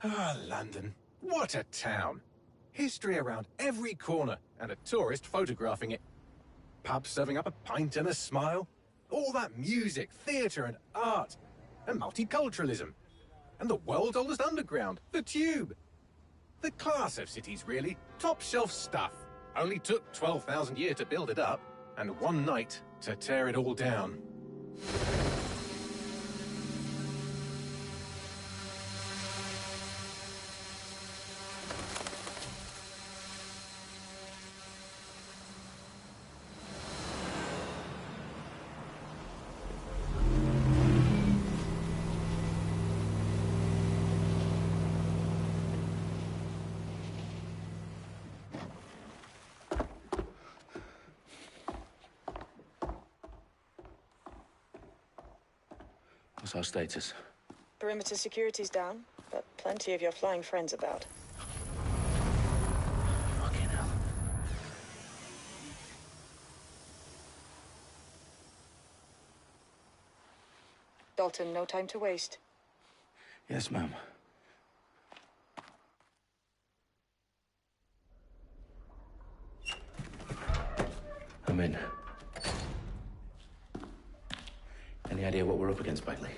Ah, London. What a town. History around every corner, and a tourist photographing it. Pubs serving up a pint and a smile. All that music, theatre and art. And multiculturalism. And the world's oldest underground, the Tube. The class of cities, really. Top shelf stuff. Only took 12,000 years to build it up, and one night to tear it all down. What's our status? Perimeter security's down, but plenty of your flying friends about. Fucking hell. Dalton, no time to waste. Yes, ma'am. I'm in. Any idea what we're up against, Bagley?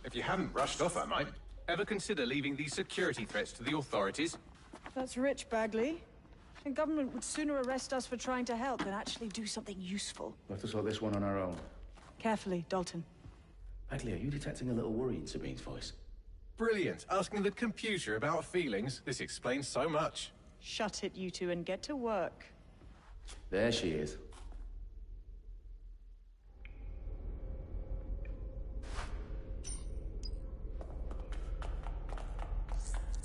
If you hadn't rushed off, I might. Ever consider leaving these security threats to the authorities? That's rich, Bagley. The government would sooner arrest us for trying to help than actually do something useful. We'll have to sort this one on our own. Carefully, Dalton. Bagley, are you detecting a little worry in Sabine's voice? Brilliant. Asking the computer about feelings. This explains so much. Shut it, you two, and get to work. There she is.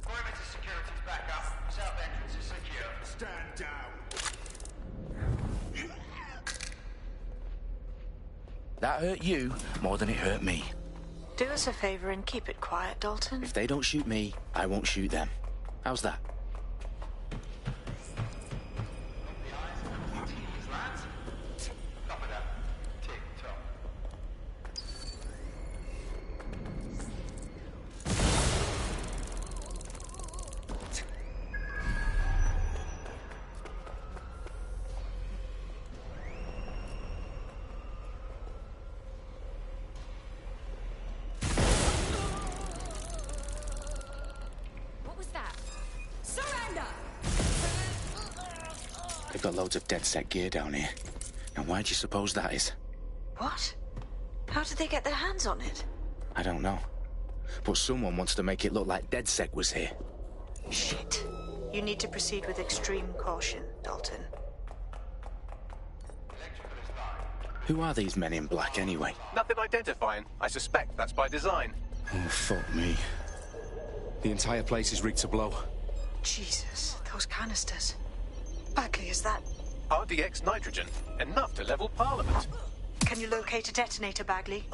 Perimeter security's back up. South entrance is secure. Stand down. That hurt you more than it hurt me. Do us a favor and keep it quiet, Dalton. If they don't shoot me, I won't shoot them. How's that? Copy that. Tick tock. What was that? Surrender! They've got loads of DedSec gear down here. Now why do you suppose that is? What? How did they get their hands on it? I don't know. But someone wants to make it look like DedSec was here. Shit. You need to proceed with extreme caution, Dalton. Who are these men in black anyway? Nothing identifying. I suspect that's by design. Oh, fuck me. The entire place is rigged to blow. Jesus, those canisters. Bagley, is that... RDX nitrogen. Enough to level Parliament. Can you locate a detonator, Bagley?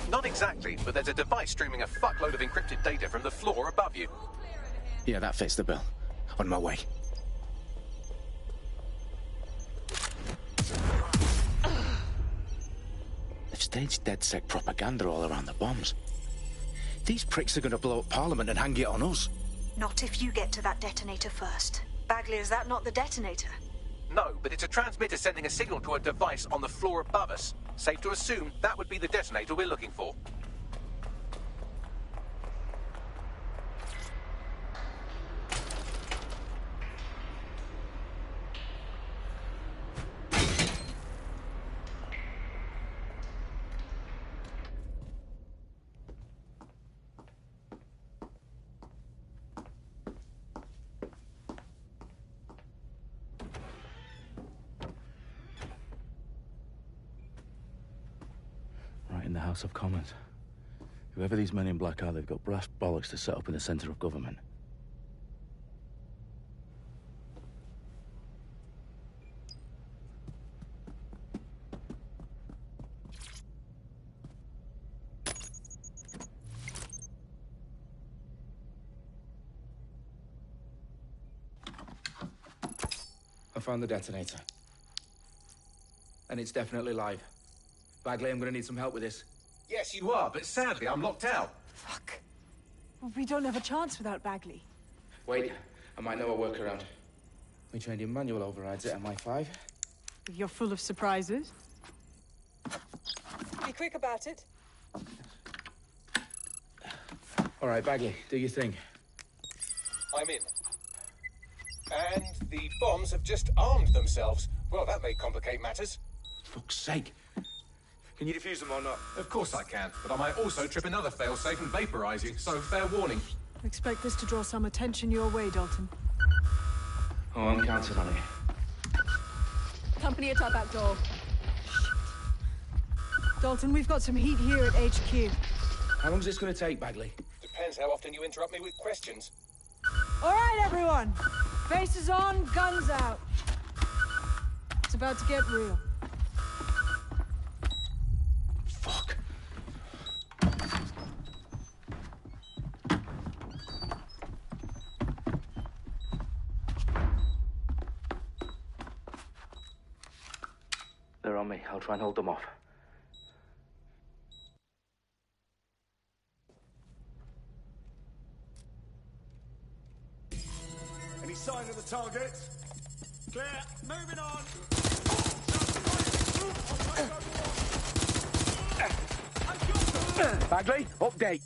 Not exactly, but there's a device streaming a fuckload of encrypted data from the floor above you. Yeah, that fits the bill. On my way. They've staged DedSec propaganda all around the bombs. These pricks are going to blow up Parliament and hang it on us. Not if you get to that detonator first. Bagley, is that not the detonator? No, but it's a transmitter sending a signal to a device on the floor above us. Safe to assume that would be the detonator we're looking for. Right in the House of Commons. Whoever these men in black are, they've got brass bollocks to set up in the centre of government. I found the detonator. And it's definitely live. Bagley, I'm gonna need some help with this. Yes, you are, but sadly I'm locked out. Fuck. We don't have a chance without Bagley. Wait, I might know a workaround. We trained in manual overrides at MI5. You're full of surprises. Be quick about it. All right, Bagley, do your thing. I'm in. And the bombs have just armed themselves. Well, that may complicate matters. Fuck's sake. Can you defuse them or not? Of course I can, but I might also trip another failsafe and vaporize you, so fair warning. Expect this to draw some attention your way, Dalton. Oh, I'm counting on it. Company at our back door. Dalton, we've got some heat here at HQ. How long's this going to take, Bagley? Depends how often you interrupt me with questions. All right, everyone. Faces on, guns out. It's about to get real. Fuck. They're on me. I'll try and hold them off. Any sign of the target? Clear. Moving on. Bagley, update.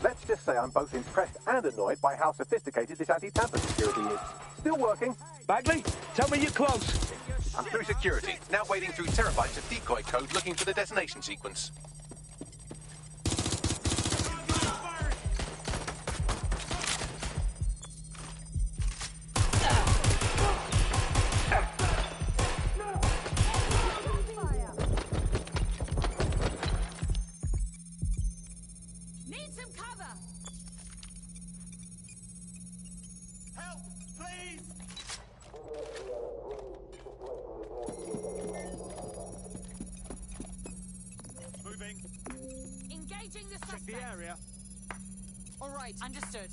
Let's just say I'm both impressed and annoyed by how sophisticated this anti-tamper security is. Still working. Bagley, tell me you're close. I'm through security, now wading through terabytes of decoy code looking for the detonation sequence. Need some cover! Help, please! Moving. Engaging the Check suspect. the area. All right, understood.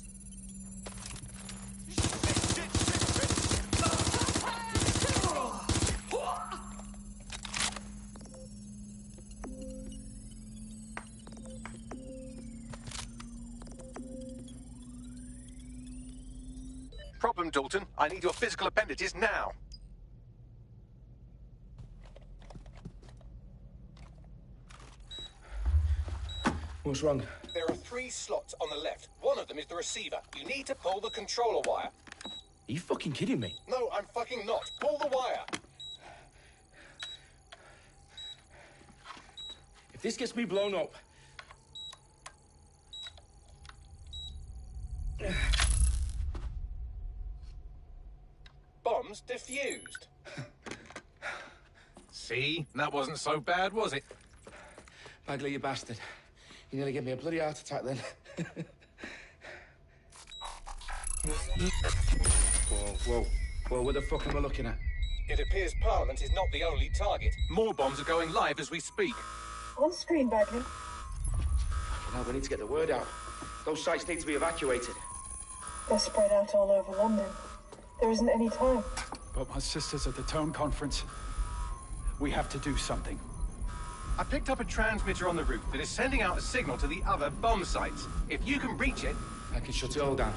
Problem, Dalton. I need your physical appendages now. What's wrong? There are 3 slots on the left. One of them is the receiver. You need to pull the controller wire. Are you fucking kidding me? No, I'm fucking not. Pull the wire. If this gets me blown up... Bombs defused. See? That wasn't so bad, was it? Bagley, you bastard. You nearly gave me a bloody heart attack then. Whoa, what the fuck am I looking at? It appears Parliament is not the only target. More bombs are going live as we speak. On screen, Bagley. Now we need to get the word out. Those sites need to be evacuated. They're spread out all over London. There isn't any time. But my sister's at the Tone Conference. We have to do something. I picked up a transmitter on the roof that is sending out a signal to the other bomb sites. If you can reach it... I can shut it all down.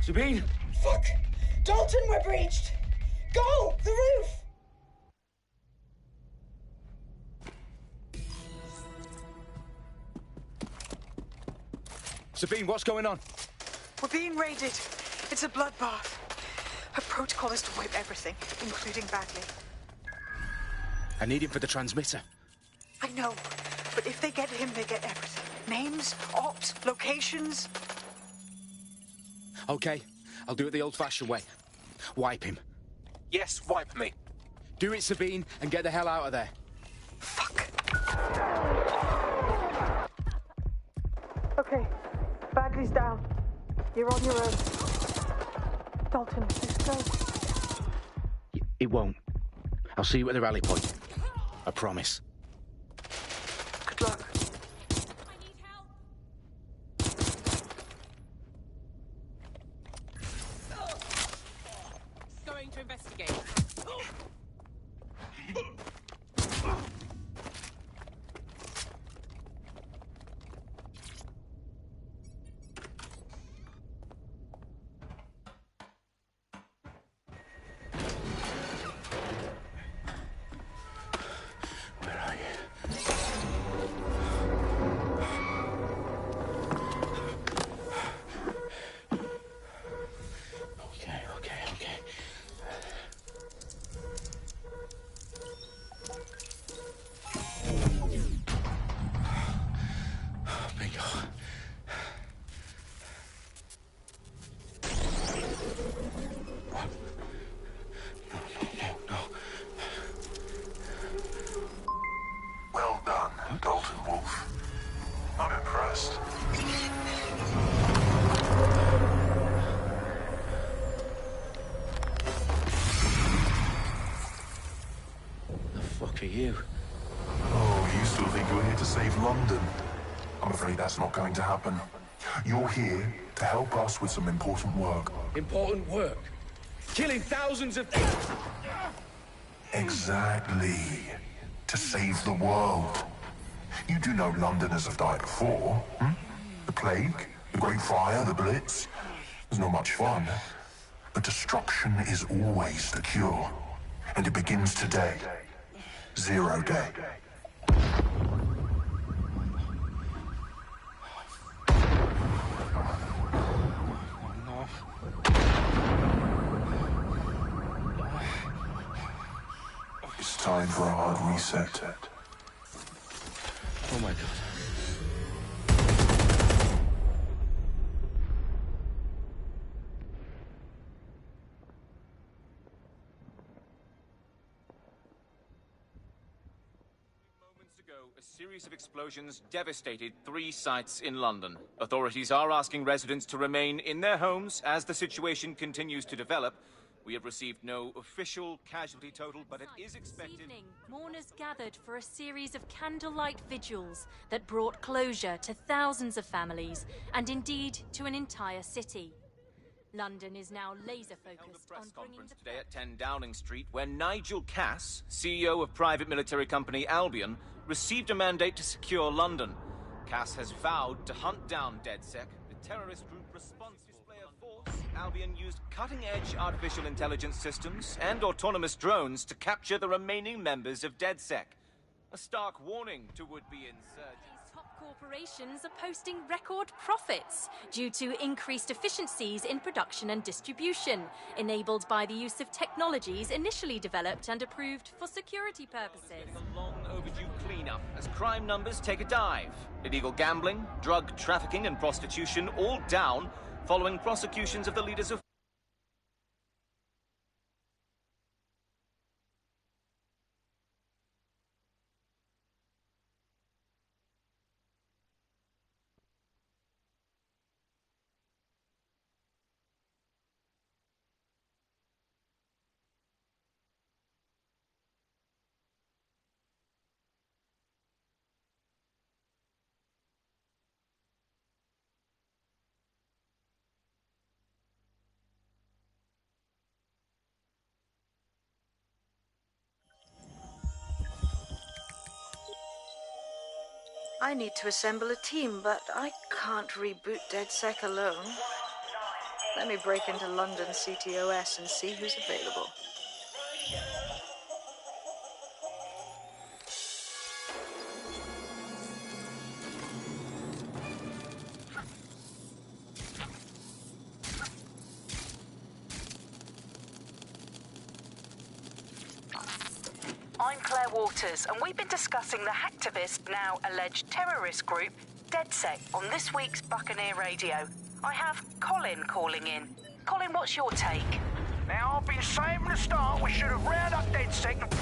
Sabine! Fuck! Dalton, we're breached! Go! The roof! Sabine, what's going on? We're being raided. It's a bloodbath. Our protocol is to wipe everything, including Bagley. I need him for the transmitter. I know, but if they get him, they get everything. Names, ops, locations. Okay, I'll do it the old-fashioned way. Wipe him. Yes, wipe me. Do it, Sabine, and get the hell out of there. Fuck. Okay, Bagley's down. You're on your own. Dalton, let's go. It won't. I'll see you at the rally point. I promise. Good luck. I need help. Going to investigate. fuck are you? Oh, you still think you're here to save London? I'm afraid that's not going to happen. You're here to help us with some important work. Important work? Killing thousands of... Exactly. To save the world. You do know Londoners have died before, hmm? The Plague, the Great Fire, the Blitz. There's not much fun. But destruction is always the cure. And it begins today. Zero Day. It's time for a hard reset. Oh my God. A series of explosions devastated 3 sites in London. Authorities are asking residents to remain in their homes as the situation continues to develop. We have received no official casualty total, but it is expected... This evening, mourners gathered for a series of candlelight vigils that brought closure to thousands of families, and indeed to an entire city. London is now laser-focused on bringing the... today at 10 Downing Street, where Nigel Cass, CEO of private military company Albion, received a mandate to secure London. Cass has vowed to hunt down DedSec, the terrorist group responsible for display of force. Albion used cutting-edge artificial intelligence systems and autonomous drones to capture the remaining members of DedSec. A stark warning to would-be insurgents. Top corporations are posting record profits due to increased efficiencies in production and distribution, enabled by the use of technologies initially developed and approved for security purposes. Getting a long overdue cleanup as crime numbers take a dive. Illegal gambling, drug trafficking and prostitution all down following prosecutions of the leaders of... I need to assemble a team, but I can't reboot DedSec alone. Let me break into London CTOS and see who's available. I'm Claire Waters, and we've been discussing the hacktivist, now alleged terrorist group, DedSec, on this week's Buccaneer Radio. I have Colin calling in. Colin, what's your take? Now, I've been saying from the start we should have rounded up DedSec and...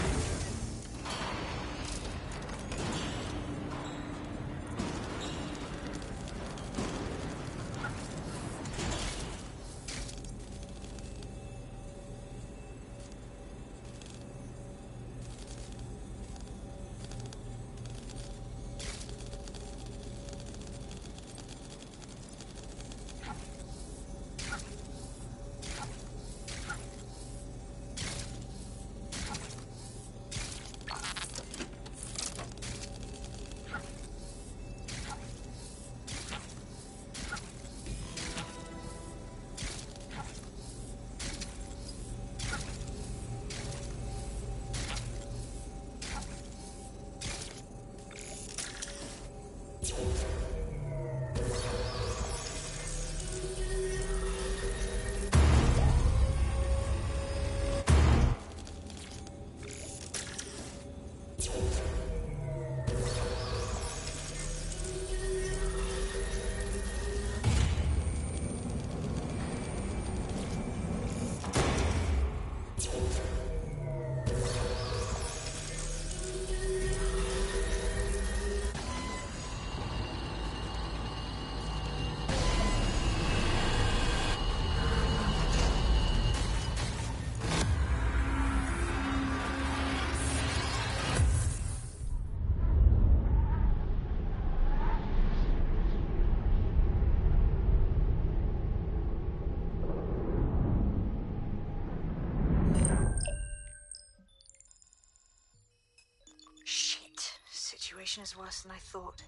situation is worse than I thought.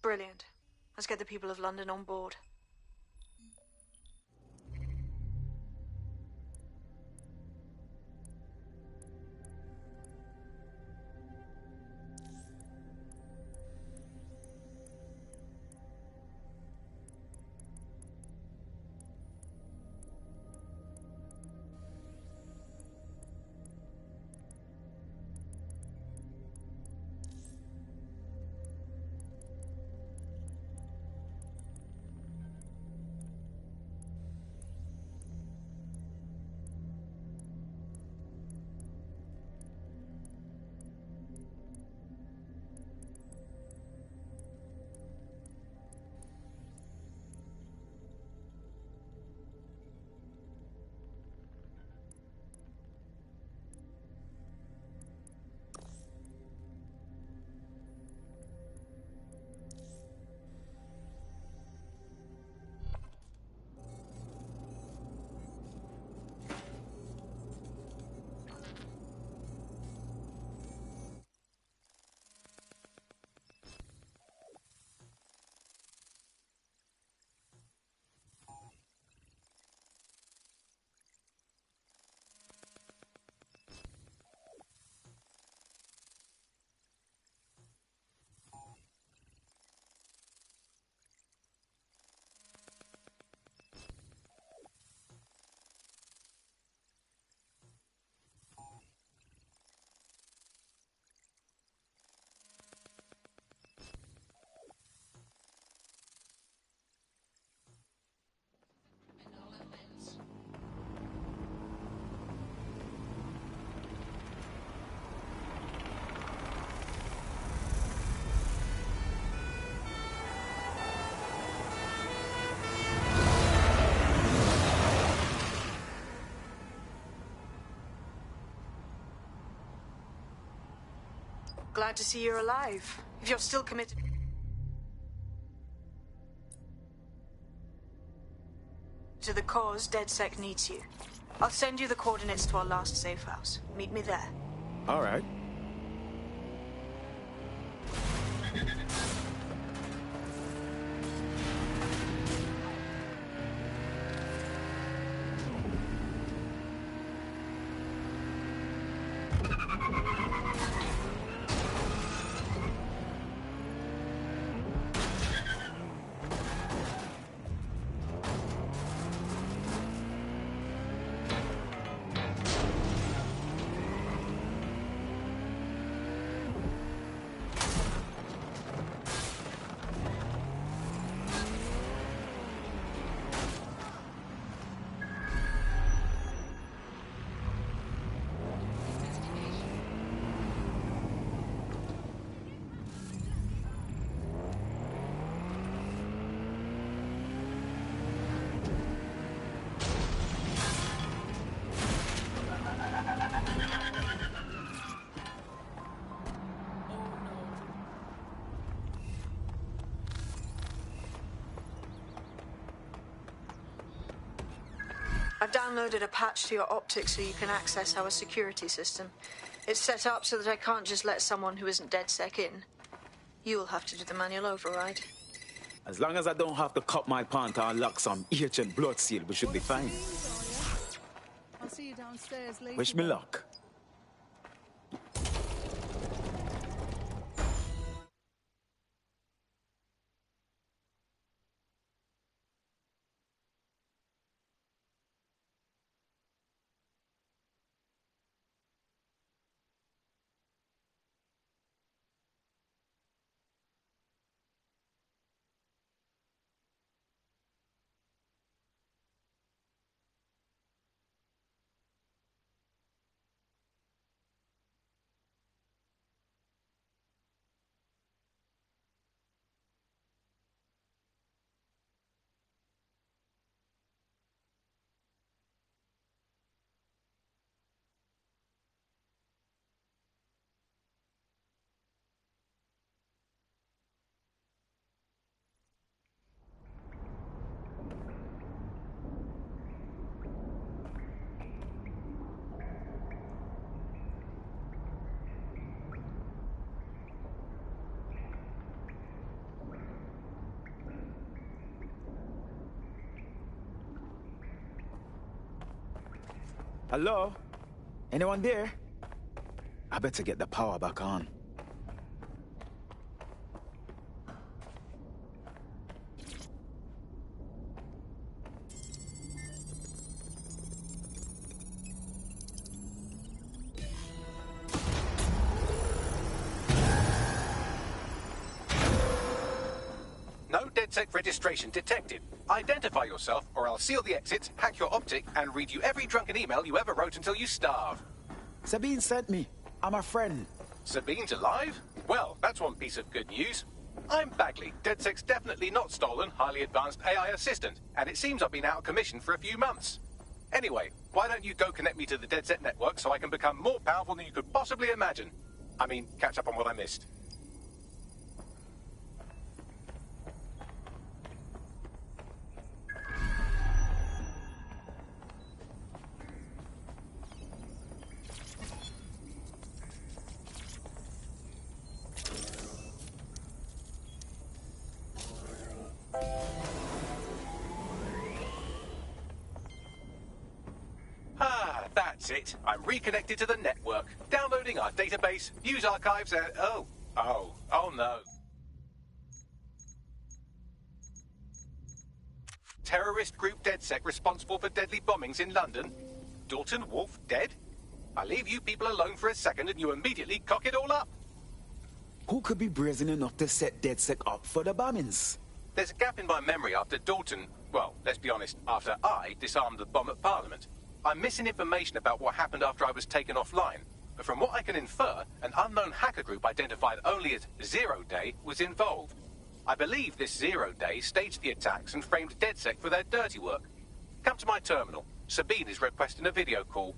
Brilliant. Let's get the people of London on board. Glad to see you're alive. If you're still committed to the cause, DedSec needs you. I'll send you the coordinates to our last safe house. Meet me there. All right. I've downloaded a patch to your optics so you can access our security system. It's set up so that I can't just let someone who isn't DedSec in. You'll have to do the manual override. As long as I don't have to cut my pant or lock some ancient blood seal, we should be fine. I'll see you downstairs later. Wish me luck. Hello? Anyone there? I better get the power back on. No DedSec registration detected. Identify yourself, or I'll seal the exits, hack your optic, and read you every drunken email you ever wrote until you starve. Sabine sent me. I'm a friend. Sabine's alive? Well, that's one piece of good news. I'm Bagley, DedSec's definitely not stolen, highly advanced AI assistant, and it seems I've been out of commission for a few months. Anyway, why don't you go connect me to the DedSec network so I can become more powerful than you could possibly imagine? I mean, catch up on what I missed. That's it. I'm reconnected to the network. Downloading our database, news archives, and... Oh no. Terrorist group DedSec responsible for deadly bombings in London? Dalton Wolf dead? I leave you people alone for a second and you immediately cock it all up. Who could be brazen enough to set DedSec up for the bombings? There's a gap in my memory after Dalton... Well, let's be honest, after I disarmed the bomb at Parliament. I'm missing information about what happened after I was taken offline. But from what I can infer, an unknown hacker group identified only as Zero Day was involved. I believe this Zero Day staged the attacks and framed DedSec for their dirty work. Come to my terminal. Sabine is requesting a video call.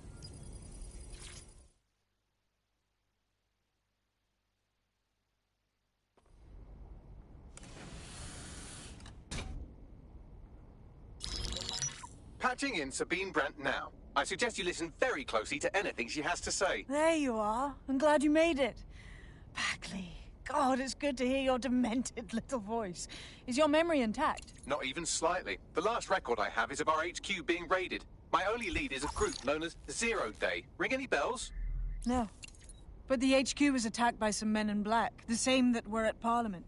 Patching in Sabine Brandt now. I suggest you listen very closely to anything she has to say. There you are. I'm glad you made it. Bagley. God, it's good to hear your demented little voice. Is your memory intact? Not even slightly. The last record I have is of our HQ being raided. My only lead is a group known as Zero Day. Ring any bells? No. But the HQ was attacked by some men in black, the same that were at Parliament.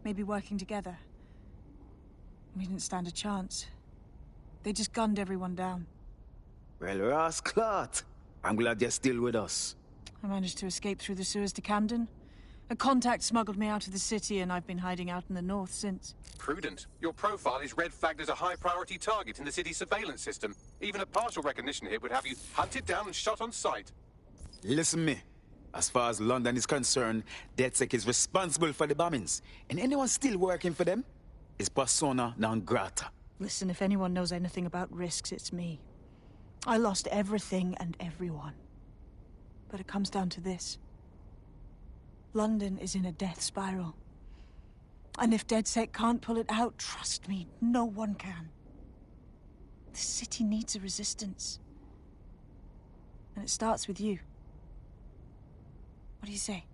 Maybe working together. We didn't stand a chance. They just gunned everyone down. Well, Ross Clark, I'm glad you're still with us. I managed to escape through the sewers to Camden. A contact smuggled me out of the city, and I've been hiding out in the north since. Prudent. Your profile is red flagged as a high-priority target in the city's surveillance system. Even a partial recognition here would have you hunted down and shot on sight. Listen me. As far as London is concerned, DedSec is responsible for the bombings. And anyone still working for them is persona non grata. Listen, if anyone knows anything about risks, it's me. I lost everything and everyone. But it comes down to this. London is in a death spiral. And if DedSec can't pull it out, trust me, no one can. The city needs a resistance. And it starts with you. What do you say?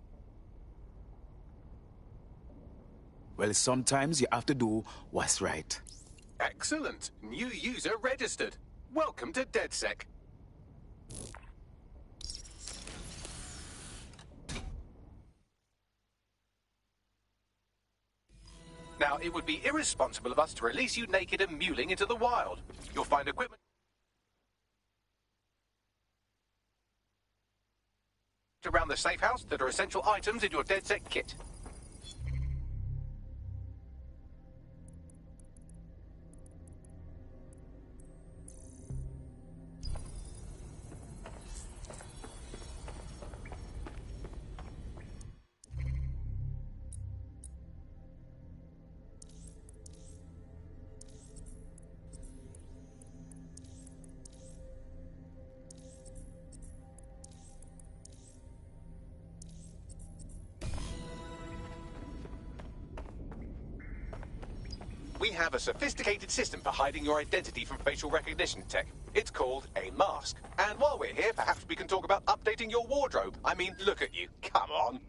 Well, sometimes you have to do what's right. Excellent. New user registered. Welcome to DedSec. Now, it would be irresponsible of us to release you naked and mewling into the wild. You'll find equipment around the safe house that are essential items in your DedSec kit. We have a sophisticated system for hiding your identity from facial recognition tech. It's called a mask. And while we're here, perhaps we can talk about updating your wardrobe. I mean, look at you. Come on.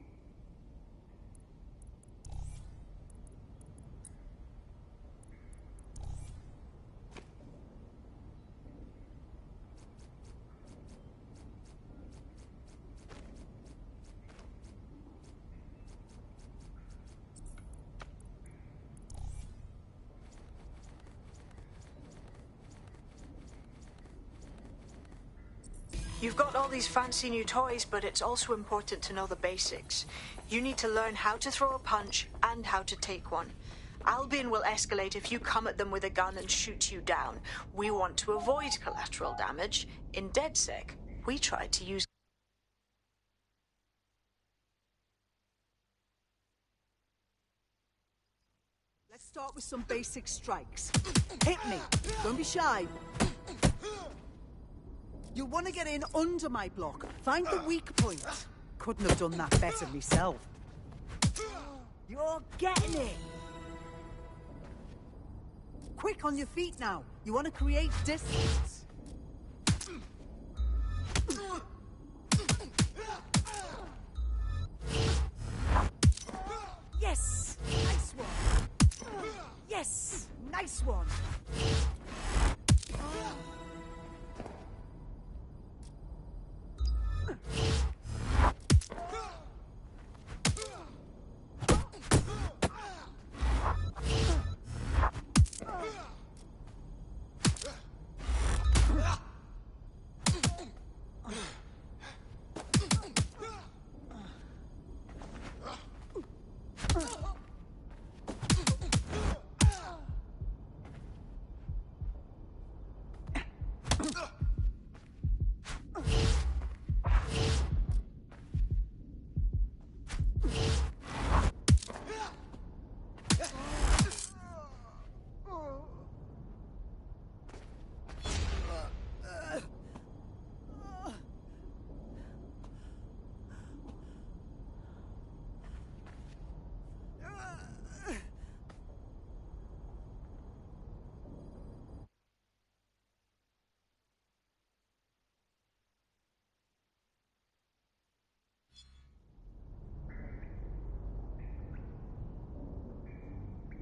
You've got all these fancy new toys, but it's also important to know the basics. You need to learn how to throw a punch and how to take one. Albion will escalate if you come at them with a gun and shoot you down. We want to avoid collateral damage. In DedSec, we try to use... Let's start with some basic strikes. Hit me. Don't be shy. You'll want to get in under my block. Find the weak point. Couldn't have done that better myself. You're getting it. Quick on your feet now. You want to create distance. Yes! Nice one! Yes! Nice one!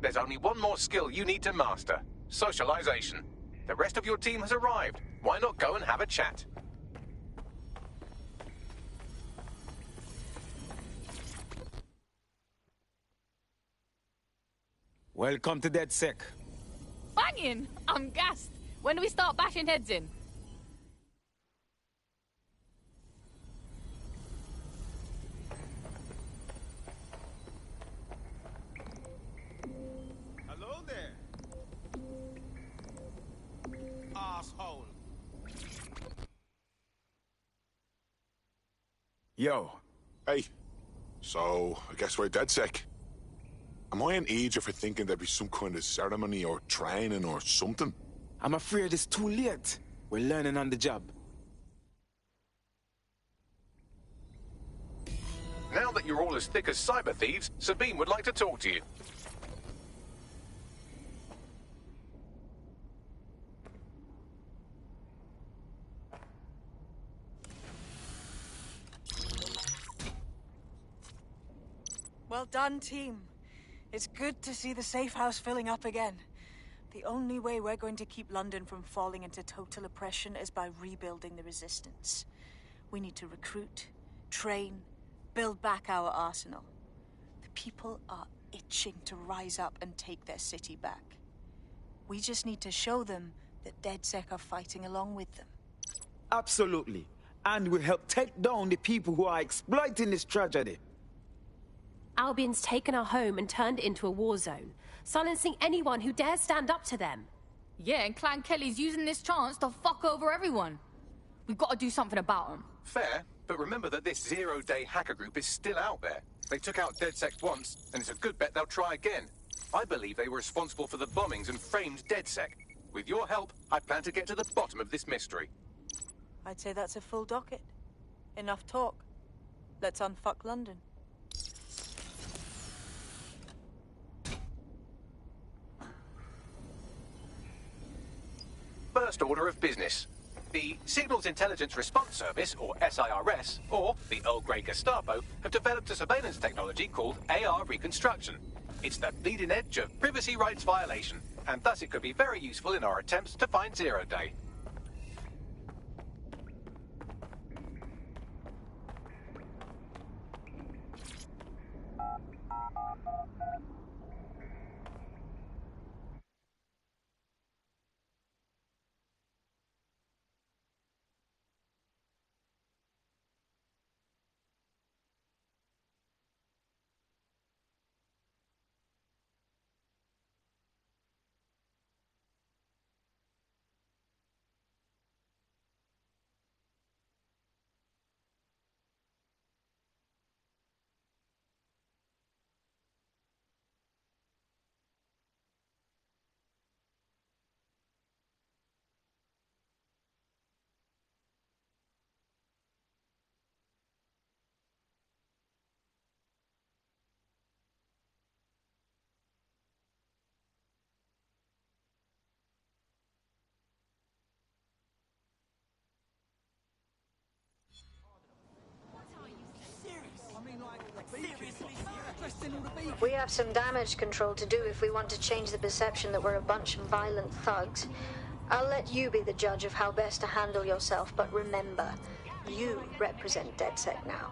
There's only one more skill you need to master. Socialization. The rest of your team has arrived. Why not go and have a chat? Welcome to DedSec. Banging! I'm gassed. When do we start bashing heads in? Hello there. Asshole. Yo. Hey. So, I guess we're DedSec. Am I an idiot for thinking there'd be some kind of ceremony or training or something? I'm afraid it's too late. We're learning on the job. Now that you're all as thick as cyber thieves, Sabine would like to talk to you. Well done, team. It's good to see the safe house filling up again. The only way we're going to keep London from falling into total oppression is by rebuilding the resistance. We need to recruit, train, build back our arsenal. The people are itching to rise up and take their city back. We just need to show them that DedSec are fighting along with them. Absolutely. And we'll help take down the people who are exploiting this tragedy. Albion's taken our home and turned it into a war zone, silencing anyone who dares stand up to them. Yeah, and Clan Kelly's using this chance to fuck over everyone. We've got to do something about them. Fair, but remember that this zero-day hacker group is still out there. They took out DedSec once, and it's a good bet they'll try again. I believe they were responsible for the bombings and framed DedSec. With your help, I plan to get to the bottom of this mystery. I'd say that's a full docket. Enough talk. Let's unfuck London. First order of business. The Signals Intelligence Response Service, or SIRS, or the Earl Grey Gestapo, have developed a surveillance technology called AR Reconstruction. It's the bleeding edge of privacy rights violation, and thus it could be very useful in our attempts to find Zero Day. We have some damage control to do if we want to change the perception that we're a bunch of violent thugs. I'll let you be the judge of how best to handle yourself, but remember, you represent DedSec now.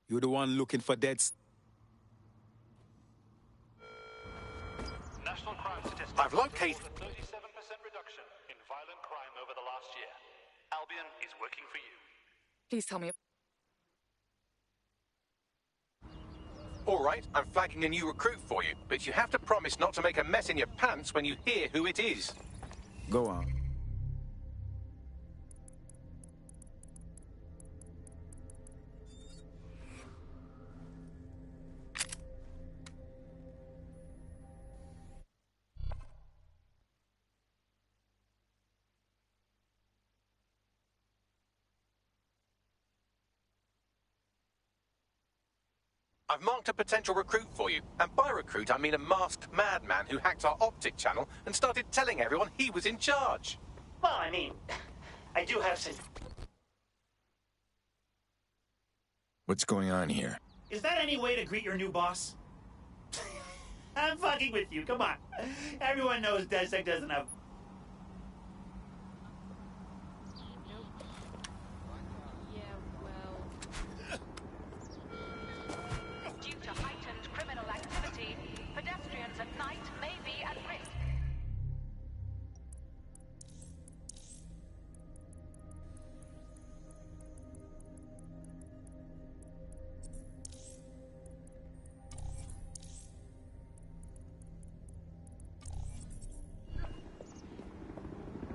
You're the one looking for deads. National crime statistics. I've located 37% reduction in violent crime over the last year. Albion is working for you. Please tell me. All right, I'm flagging a new recruit for you, but you have to promise not to make a mess in your pants when you hear who it is. Go on. I've marked a potential recruit for you, and by recruit I mean a masked madman who hacked our optic channel and started telling everyone he was in charge. Well, I mean, I do have some... What's going on here? Is that any way to greet your new boss? I'm fucking with you, come on. Everyone knows DedSec doesn't have... Due to heightened criminal activity, pedestrians at night may be at risk.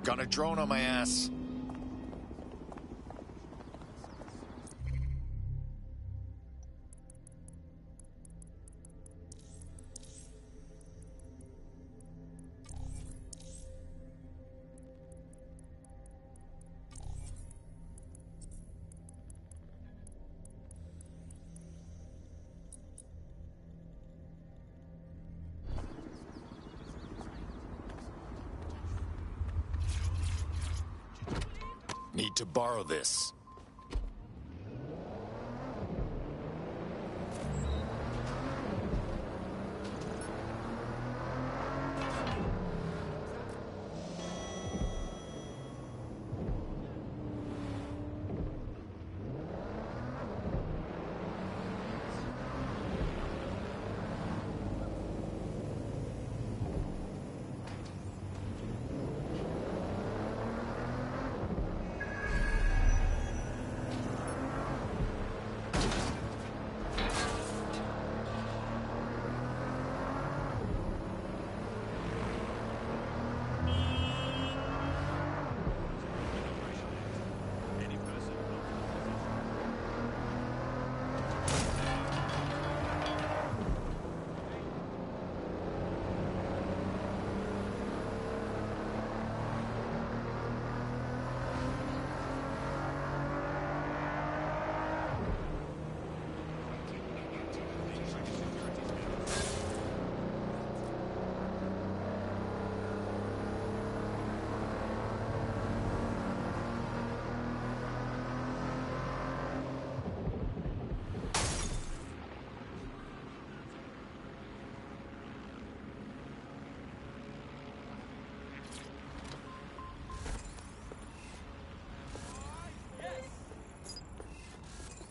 Got a drone on my ass. Need to borrow this.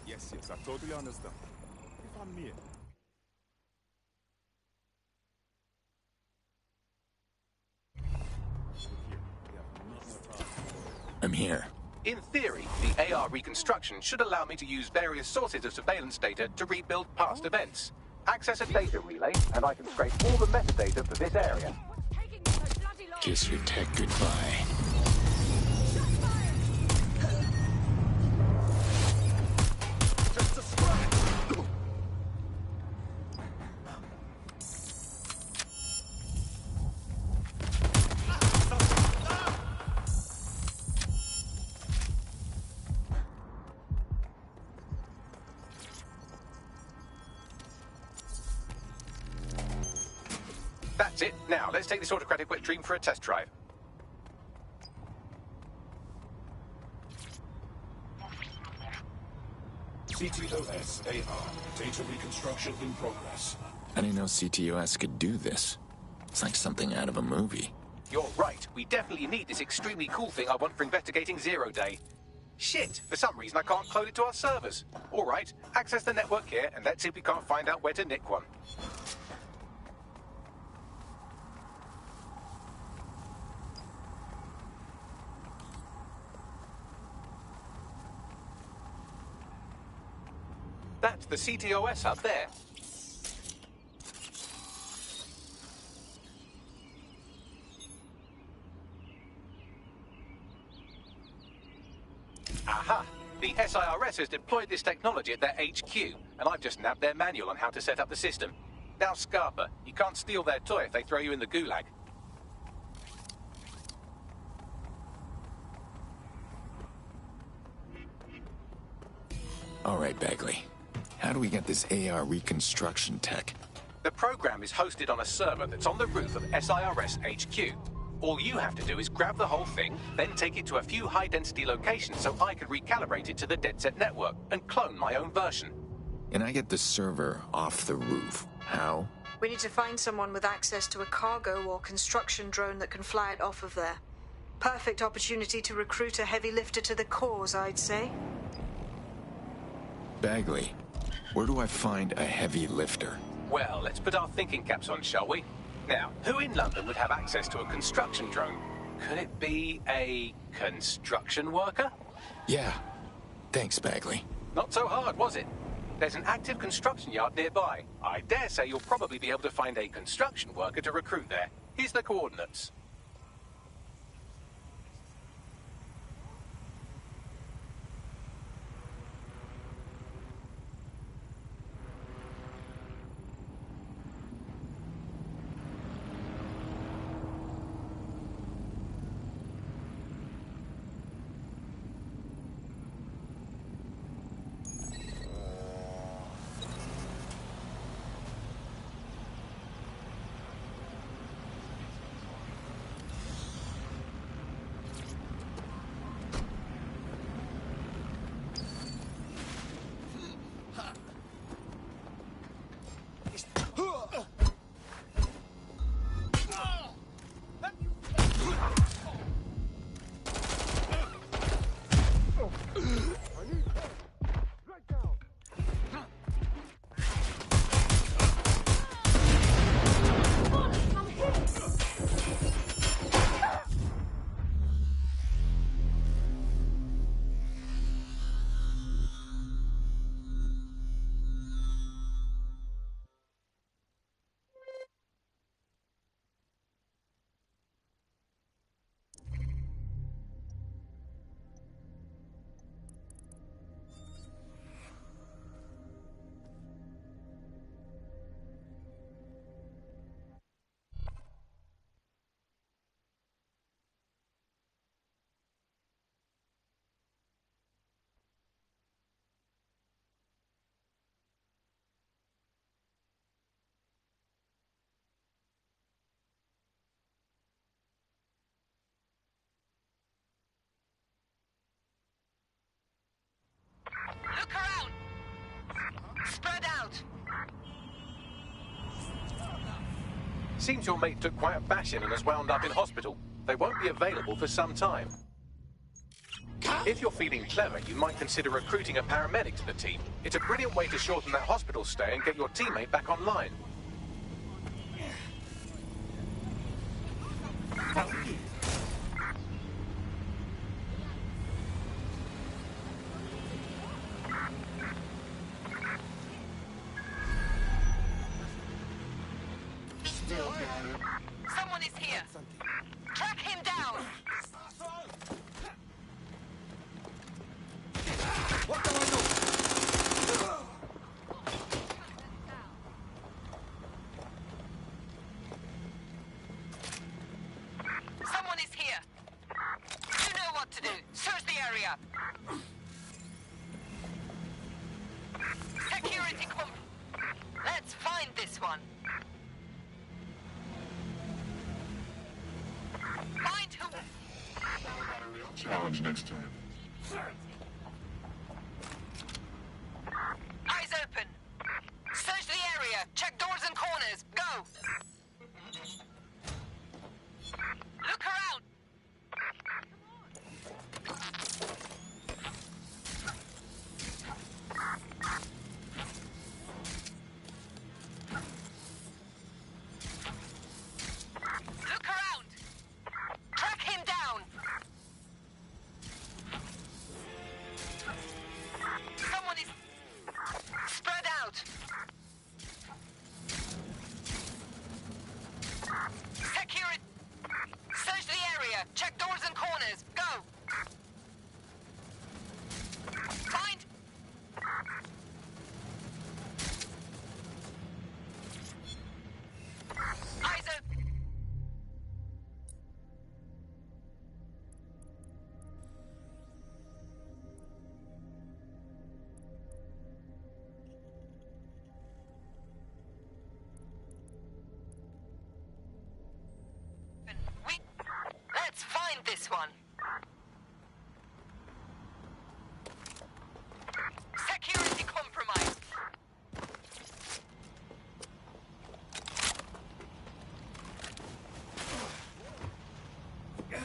Yes, I totally understand. If I'm me. I'm here. In theory, the AR reconstruction should allow me to use various sources of surveillance data to rebuild past events. Access a data relay, and I can scrape all the metadata for this area. Kiss your tech goodbye. Now, let's take this autocratic wet dream for a test drive. CTOS AR. Data reconstruction in progress. I didn't know CTOS could do this. It's like something out of a movie. You're right. We definitely need this extremely cool thing I want for investigating Zero Day. Shit, for some reason I can't clone it to our servers. All right, access the network here and let's see if we can't find out where to nick one. That's the CTOS up there. Aha! The SIRS has deployed this technology at their HQ, and I've just nabbed their manual on how to set up the system. Now, Scarpa, you can't steal their toy if they throw you in the gulag. All right, Bagley. How do we get this AR reconstruction tech? The program is hosted on a server that's on the roof of SIRS HQ. All you have to do is grab the whole thing, then take it to a few high-density locations so I can recalibrate it to the DedSec network and clone my own version. And I get the server off the roof. How? We need to find someone with access to a cargo or construction drone that can fly it off of there. Perfect opportunity to recruit a heavy lifter to the cause, I'd say. Bagley, where do I find a heavy lifter? Well, let's put our thinking caps on, shall we? Now, who in London would have access to a construction drone? Could it be a construction worker? Yeah. Thanks, Bagley. Not so hard, was it? There's an active construction yard nearby. I dare say you'll probably be able to find a construction worker to recruit there. Here's the coordinates. Look around! Spread out! Seems your mate took quite a bashing and has wound up in hospital. They won't be available for some time. If you're feeling clever, you might consider recruiting a paramedic to the team. It's a brilliant way to shorten that hospital stay and get your teammate back online. Someone is here! Track him down! What do I do? Someone is here! You know what to do! Search the area! Security Let's find this one! challenge next time. Eyes open. Search the area. Check doors and corners. Go. Look around. Look around. Track him down. Someone is spread out. Secure it. Search the area. Check doors and corners. Go. Find. Eyes open. Let's find this one. Security compromised. No.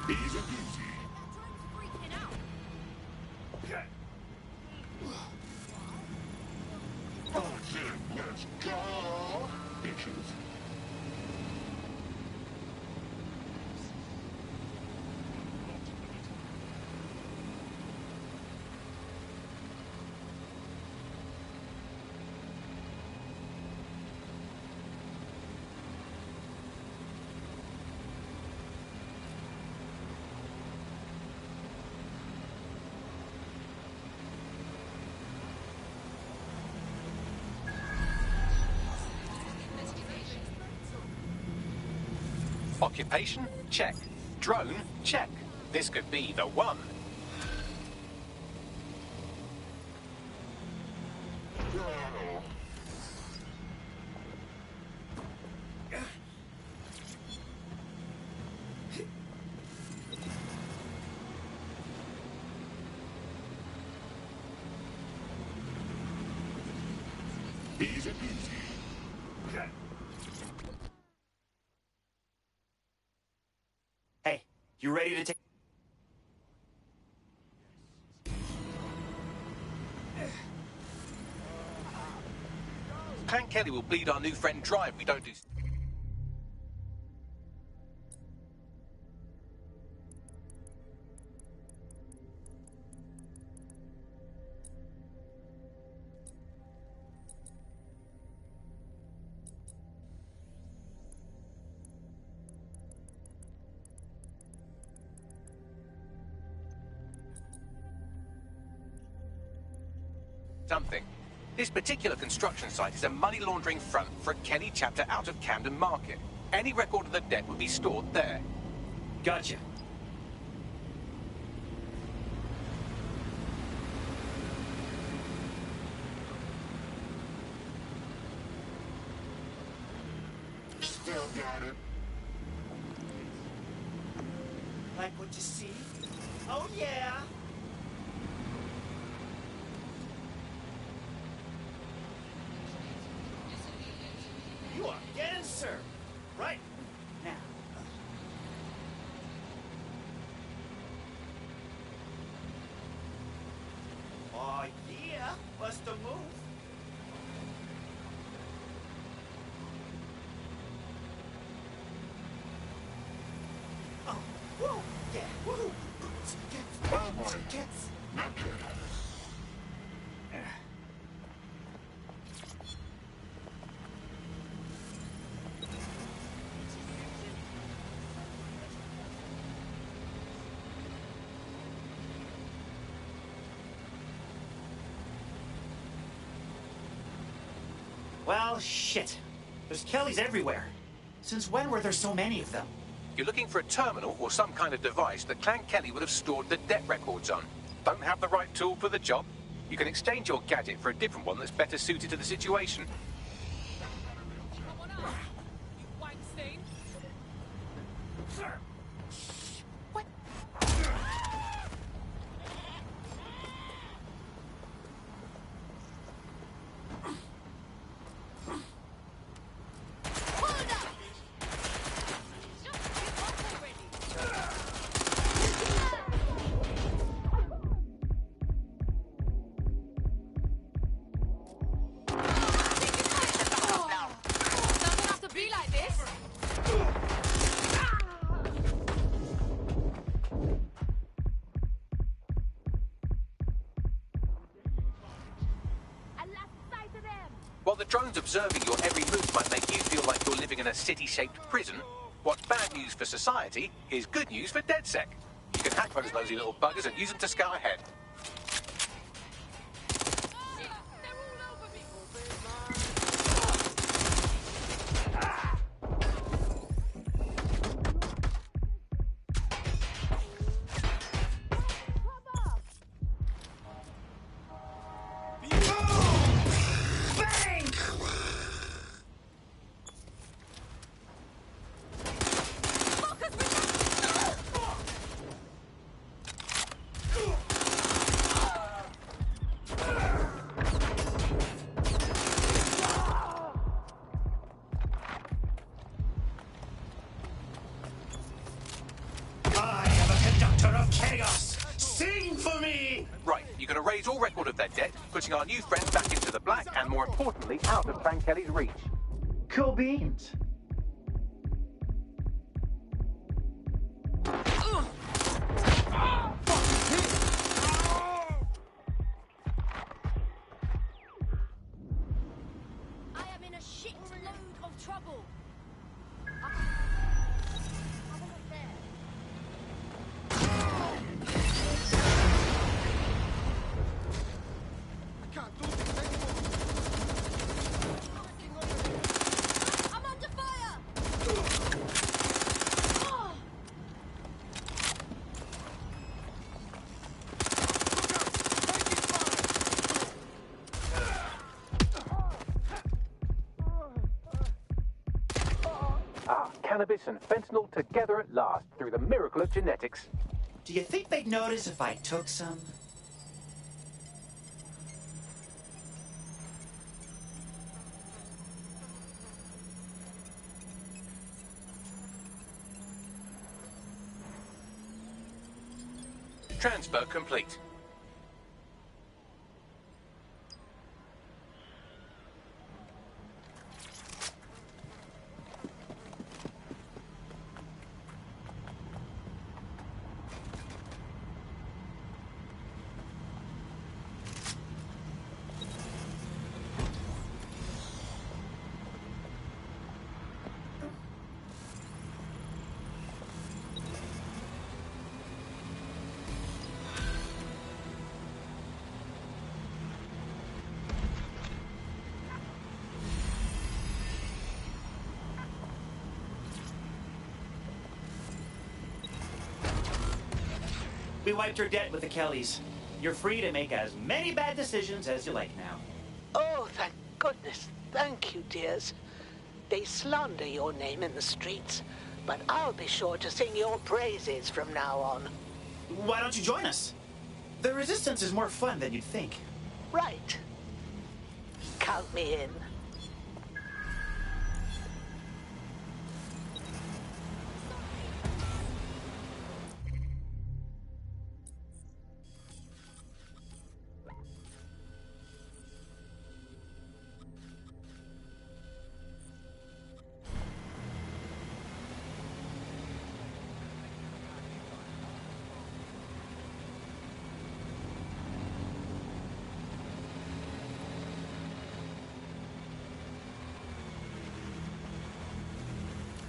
Easy peasy. Okay, let's go, bitches. Occupation? Check. Drone? Check. This could be the one. Easy peasy. Hey, you ready to take... Hank Kelly will bleed our new friend dry if we don't do... something. This particular construction site is a money laundering front for a Kelly chapter out of Camden Market. Any record of the debt would be stored there. Gotcha. Still got it. Like what you see? Oh, yeah. You are getting served. Right now. Oh, yeah. What's the move? Oh, whoa. Yeah, woohoo. Oh my. Not good. Well, shit. There's Kellys everywhere. Since when were there so many of them? You're looking for a terminal or some kind of device that Clan Kelly would have stored the debt records on. Don't have the right tool for the job? You can exchange your gadget for a different one that's better suited to the situation. While the drones observing your every move might make you feel like you're living in a city-shaped prison, what's bad news for society is good news for DedSec. You can hack those nosy little buggers and use them to scout ahead. Erase all record of their debt, putting our new friends back into the black and, more importantly, out of Clan Kelly's reach. Cool beans. I am in a shitload of trouble. Cannabis and fentanyl together at last, through the miracle of genetics. Do you think they'd notice if I took some? Transfer complete. We wiped your debt with the Kellys. You're free to make as many bad decisions as you like now. Oh, thank goodness. Thank you, dears. They slander your name in the streets, but I'll be sure to sing your praises from now on. Why don't you join us? The Resistance is more fun than you'd think. Right. Count me in.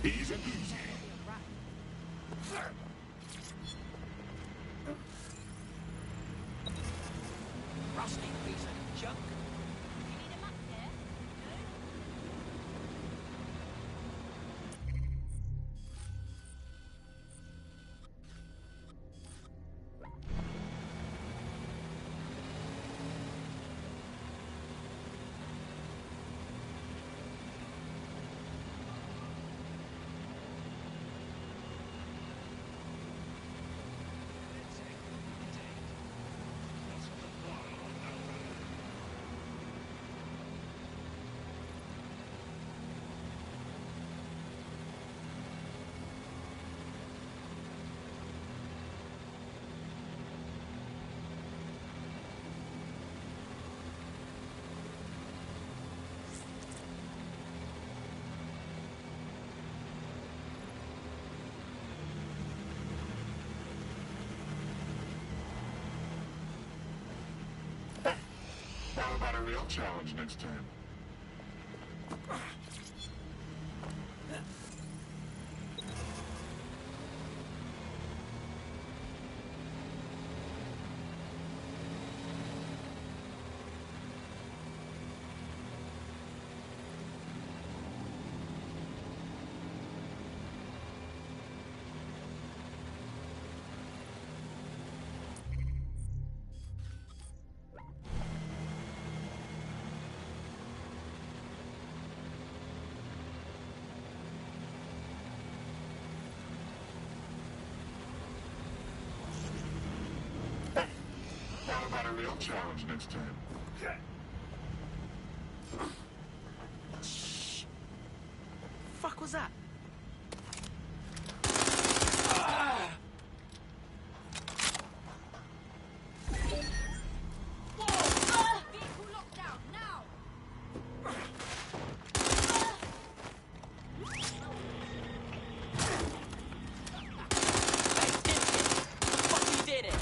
Easy peasy. Rusty piece of junk. You need a map there? How about a real challenge next time? How about a real challenge next time? Yeah. Fuck was that? Vehicle lockdown, now! Fuck, you did it!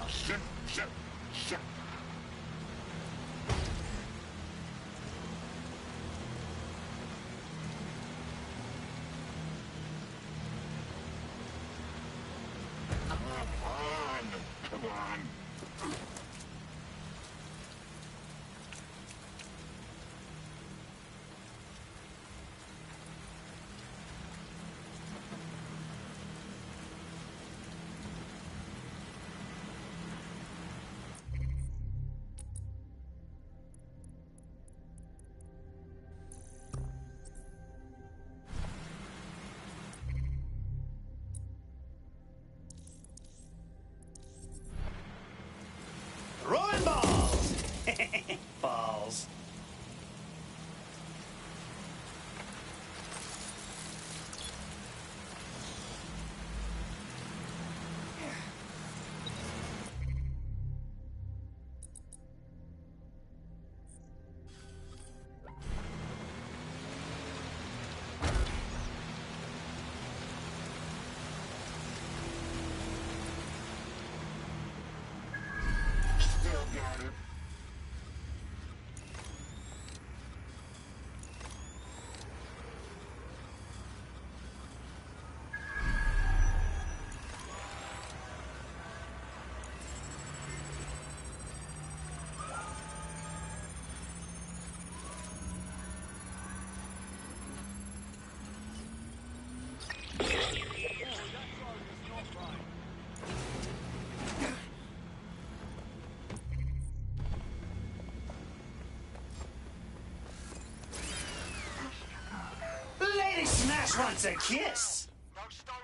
Shit, shit, shit. Come on, come on. Rolling balls! Balls. Still got it. Lady Smash wants a kiss. No stone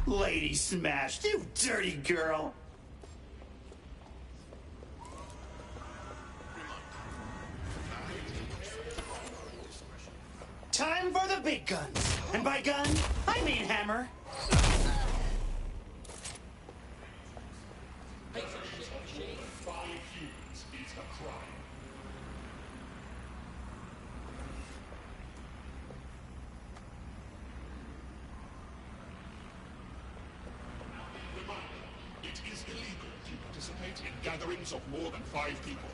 Lady smashed, you dirty girl. Time for the big guns. And by gun, I mean hammer. It is illegal to participate in gatherings of more than 5 people.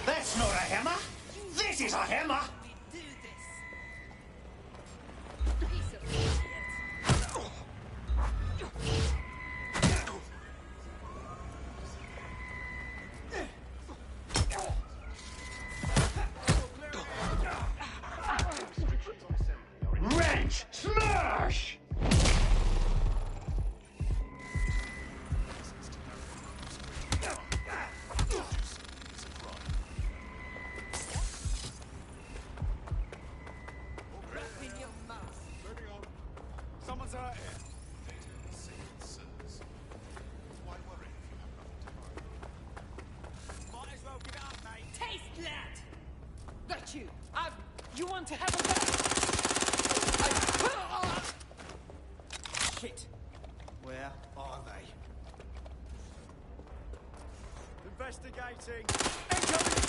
That's not a hammer. This is a hammer. Wrench! Smash! Someone's out here. Might as well give it up, mate. Taste that! That you! You want to have a Shit. Where are they? Investigating. Incoming!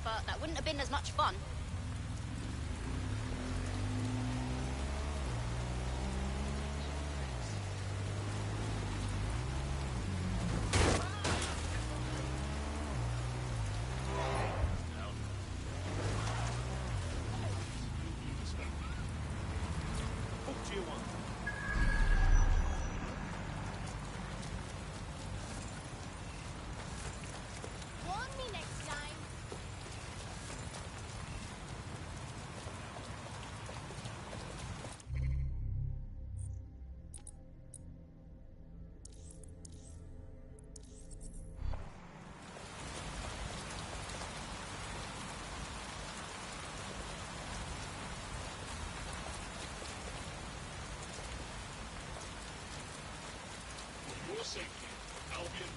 but that wouldn't have been as much fun. Warn me next time.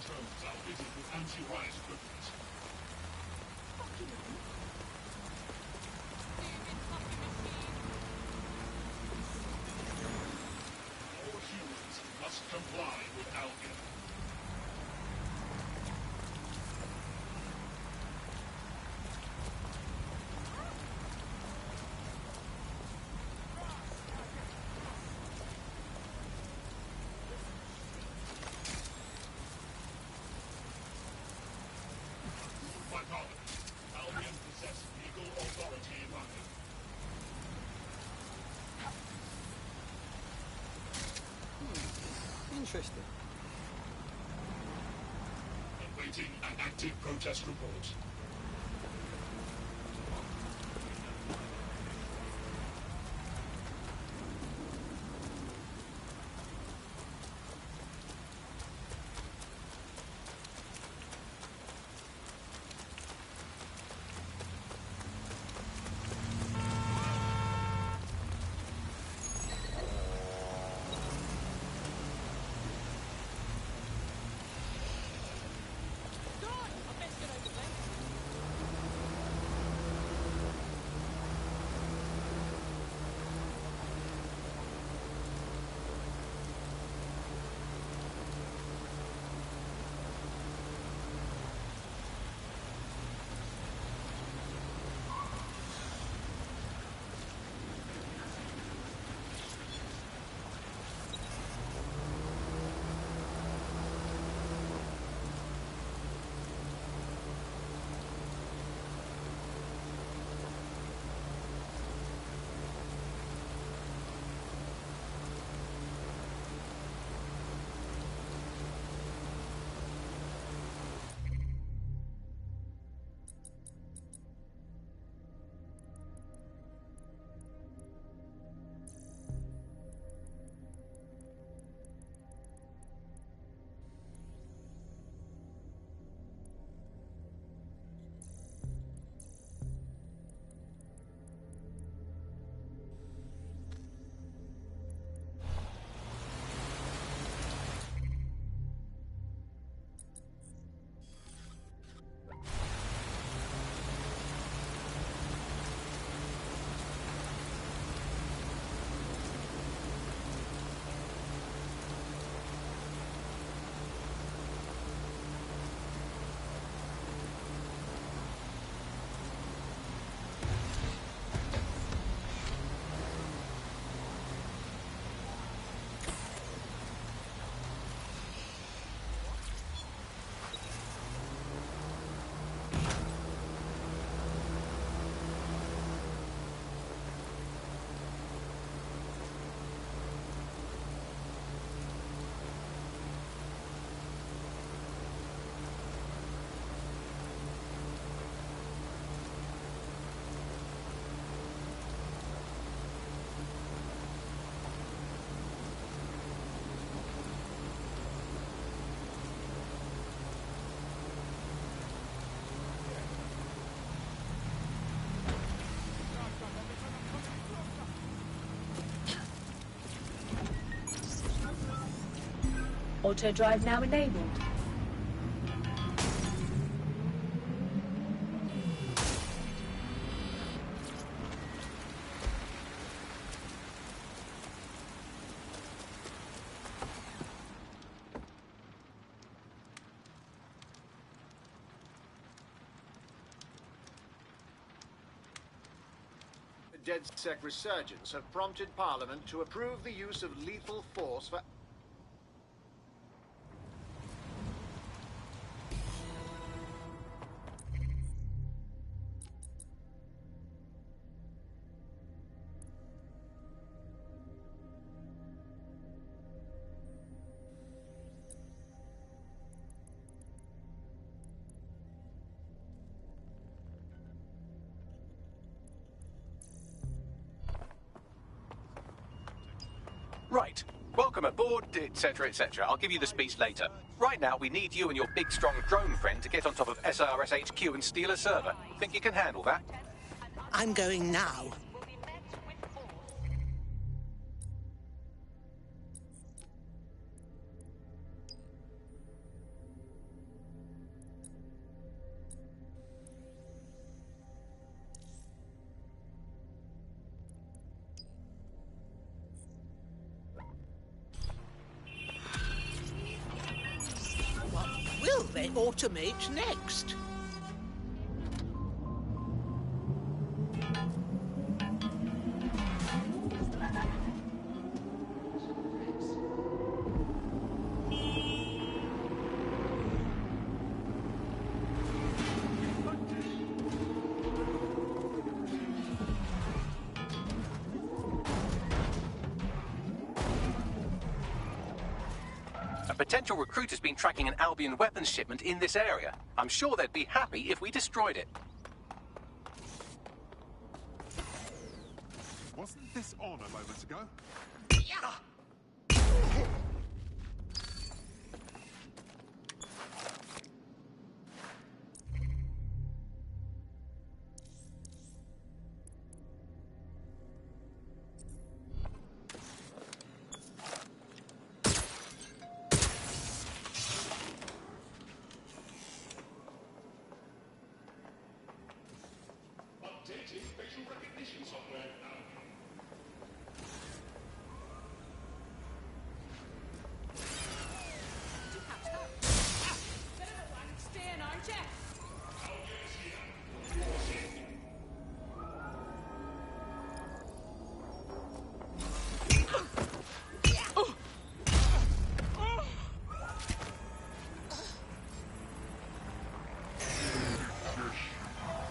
drones outfitted with anti-riot equipment. All humans must comply with Albion. My colony, Albion possess legal authority in London. Interesting. Awaiting an active protest report. Auto drive now enabled. The DedSec resurgence have prompted Parliament to approve the use of lethal force for... Right. Welcome aboard, etc., etc. I'll give you the speech later. Right now, we need you and your big, strong drone friend to get on top of SRS HQ and steal a server. Think you can handle that? I'm going now. might automate next. A potential recruit has been tracking an Albion weapons shipment in this area. I'm sure they'd be happy if we destroyed it. Wasn't this on a moment ago? Updating facial recognition software. Staying, aren't you?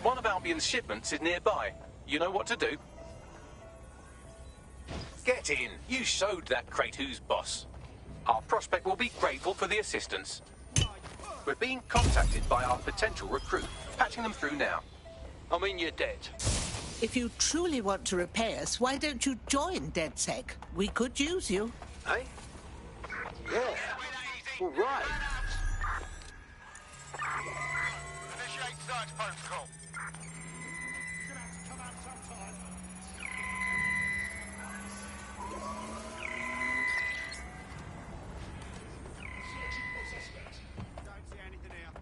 One of Albion's shipments is nearby. You know what to do. Get in. You showed that crate who's boss. Our prospect will be grateful for the assistance. We're being contacted by our potential recruit. Patching them through now. I mean, you're dead. If you truly want to repay us, why don't you join DedSec? We could use you. Eh? Yeah. All right. Initiate search protocol. Don't see anything here.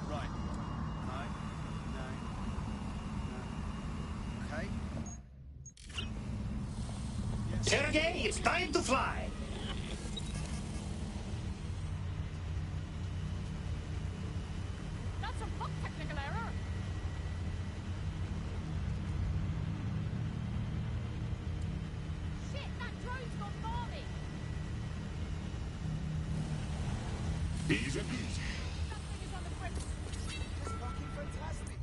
Right. No. Okay. Sergei, it's time to fly. That's a fuck technical error. Shit, that drone's gone balmy. Easy peasy. Something is on the fritz. That's fucking fantastic.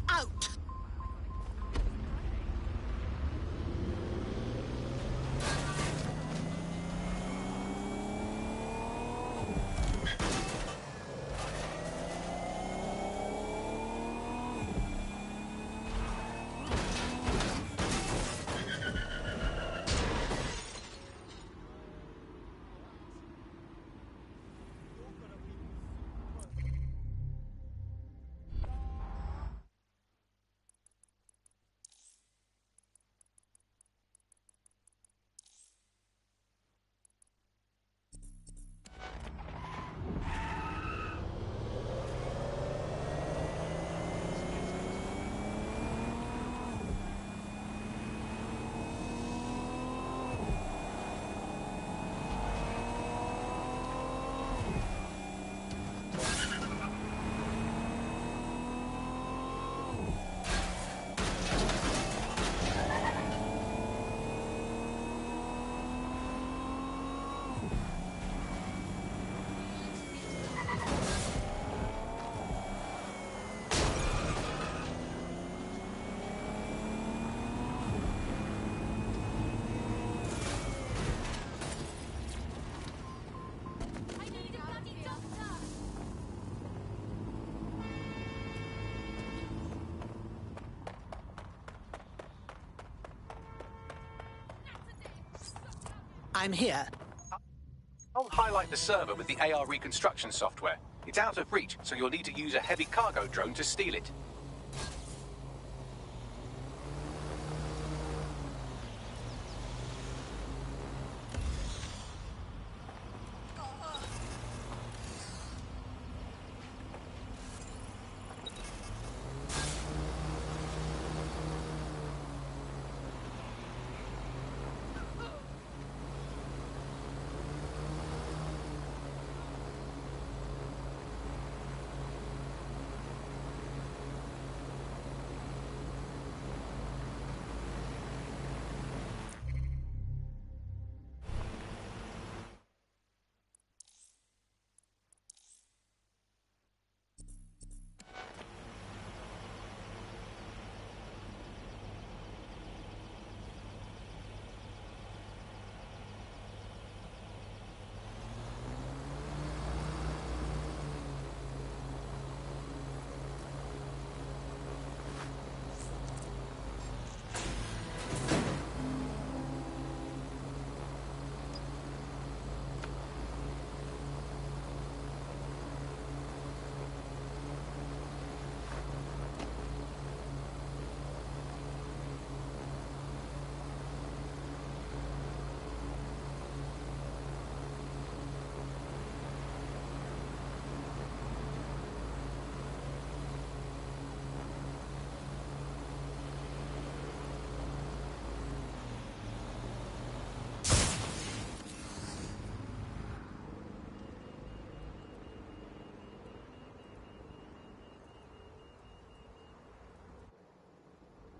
Out! I'm here. I'll highlight the server with the AR reconstruction software. It's out of reach, so you'll need to use a heavy cargo drone to steal it.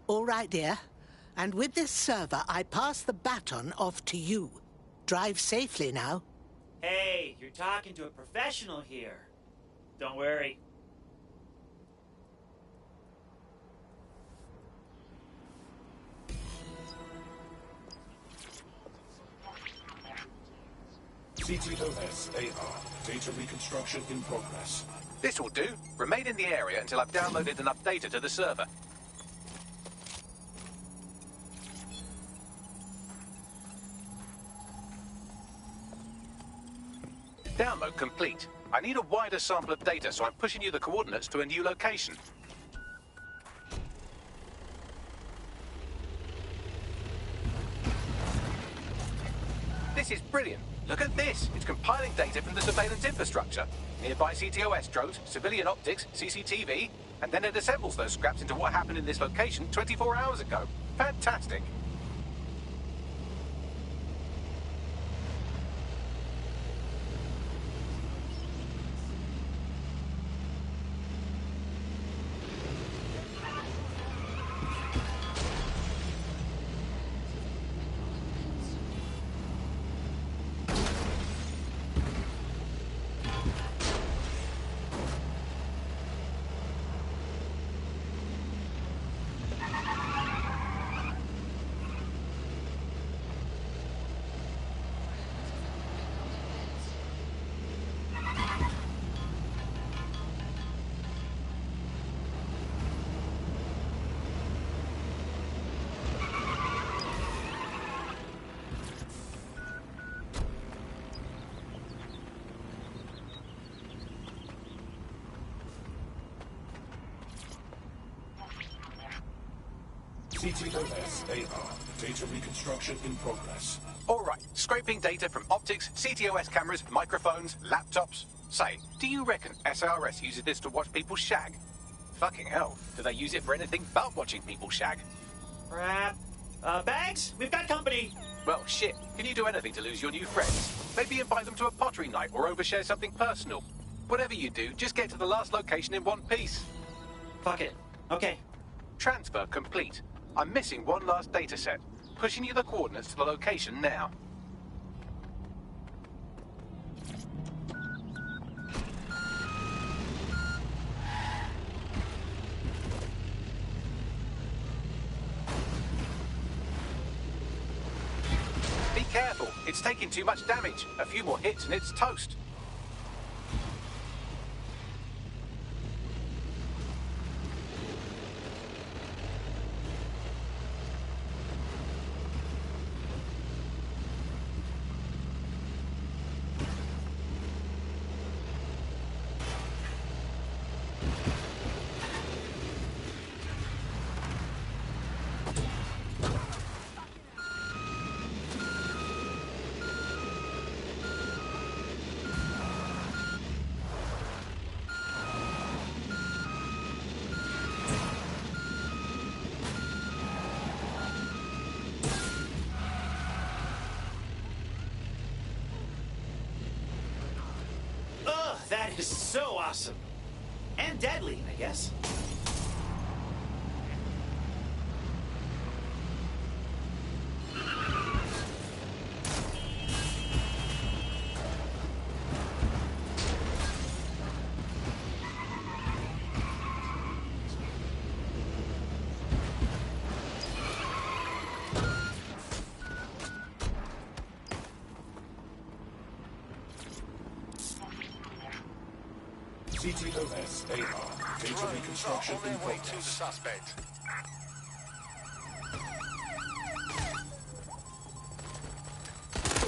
All right, dear. And with this server, I pass the baton off to you. Drive safely now. Hey, you're talking to a professional here. Don't worry. CTOS AR. Data reconstruction in progress. This will do. Remain in the area until I've downloaded enough data to the server. Download complete. I need a wider sample of data, so I'm pushing you the coordinates to a new location. This is brilliant. Look at this. It's compiling data from the surveillance infrastructure. Nearby CTOS drones, civilian optics, CCTV, and then it assembles those scraps into what happened in this location 24 hours ago. Fantastic. CTOS AR. Data reconstruction in progress. All right, scraping data from optics, CTOS cameras, microphones, laptops. Say, do you reckon SRS uses this to watch people shag? Fucking hell, do they use it for anything but watching people shag? Crap. Bags, we've got company. Well, shit, can you do anything to lose your new friends? Maybe invite them to a pottery night or overshare something personal. Whatever you do, just get to the last location in one piece. Fuck it. Okay. Transfer complete. I'm missing one last data set. Pushing you the coordinates to the location now. Be careful. It's taking too much damage. A few more hits and it's toast. That is so awesome. And deadly, I guess. CTOS AR. Data reconstruction in progress. Suspect.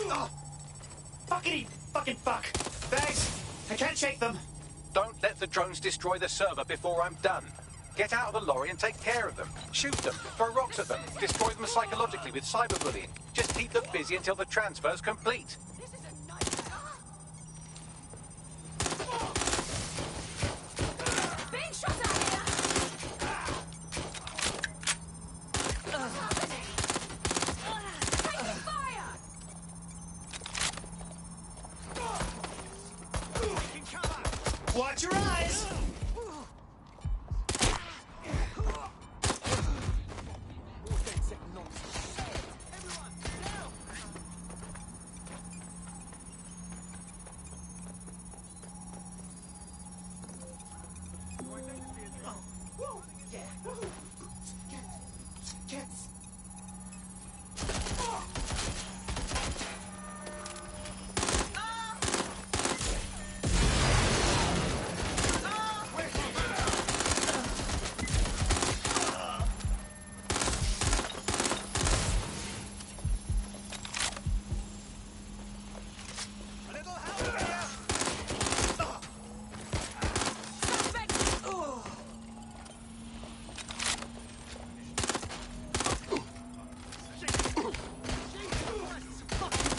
Oh! Fuckity fucking fuck! Bags! I can't shake them! Don't let the drones destroy the server before I'm done. Get out of the lorry and take care of them. Shoot them, throw rocks at them, destroy them psychologically with cyberbullying. Just keep them busy until the transfer's complete. Being shot at here! Taking fire! Watch your eyes!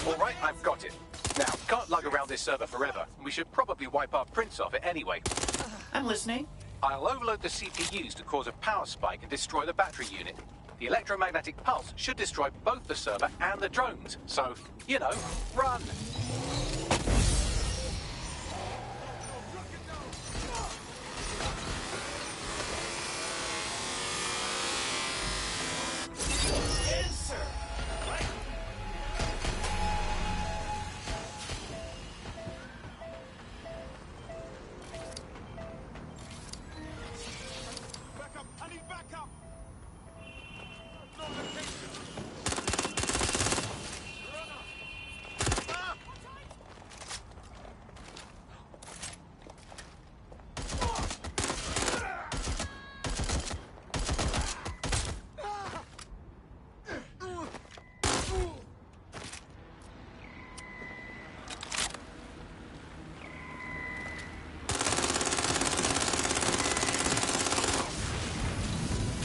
Alright, I've got it. Now, can't lug around this server forever. We should probably wipe our prints off it anyway. I'm listening. I'll overload the CPUs to cause a power spike and destroy the battery unit. The electromagnetic pulse should destroy both the server and the drones. So, you know, run!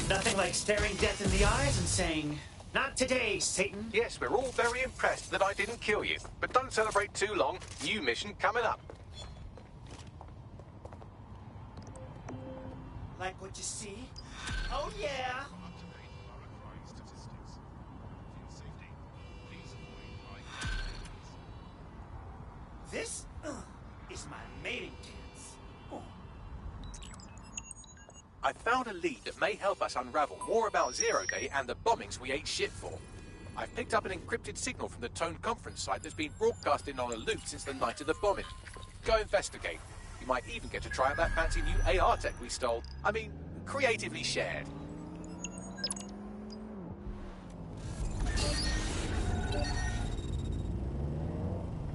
Nothing like staring death in the eyes and saying, "Not today, Satan." Yes, we're all very impressed that I didn't kill you. But don't celebrate too long. New mission coming up. Like what you see? Oh, yeah! This is my mating dance. Oh. I found a lead that may help us unravel more about Zero Day and the bombings we ate shit for. I've picked up an encrypted signal from the Tone conference site that's been broadcasting on a loop since the night of the bombing. Go investigate. You might even get to try out that fancy new AR tech we stole. I mean, creatively shared.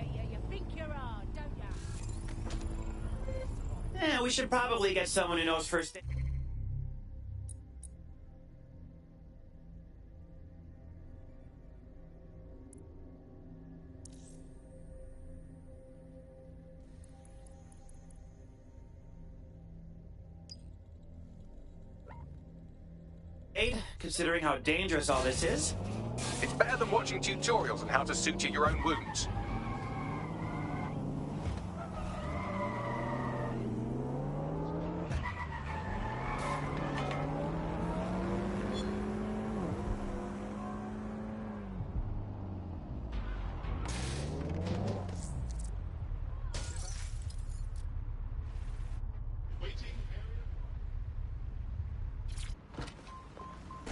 You think you're on, don't ya? Yeah, we should probably get someone who knows first aid. great, considering how dangerous all this is. It's better than watching tutorials on how to suture your own wounds.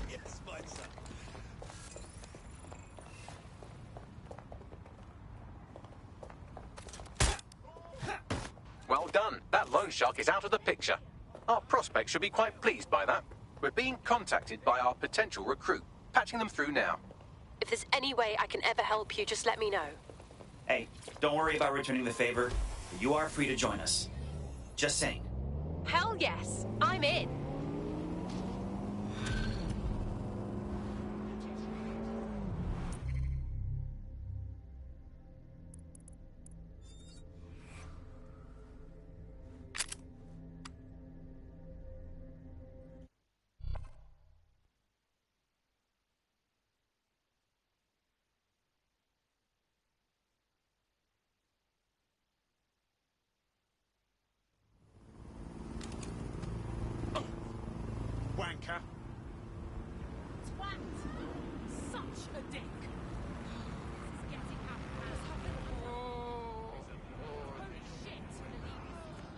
Yes, my son. Well done. That loan shark is out of the picture. Our prospects should be quite pleased by that. We're being contacted by our potential recruit. Patching them through now. If there's any way I can ever help you, just let me know. Hey, don't worry about returning the favor. You are free to join us. Just saying. Hell yes, I'm in. Wanker. Twat! Such a dick! This is getting out of hand. Holy shit!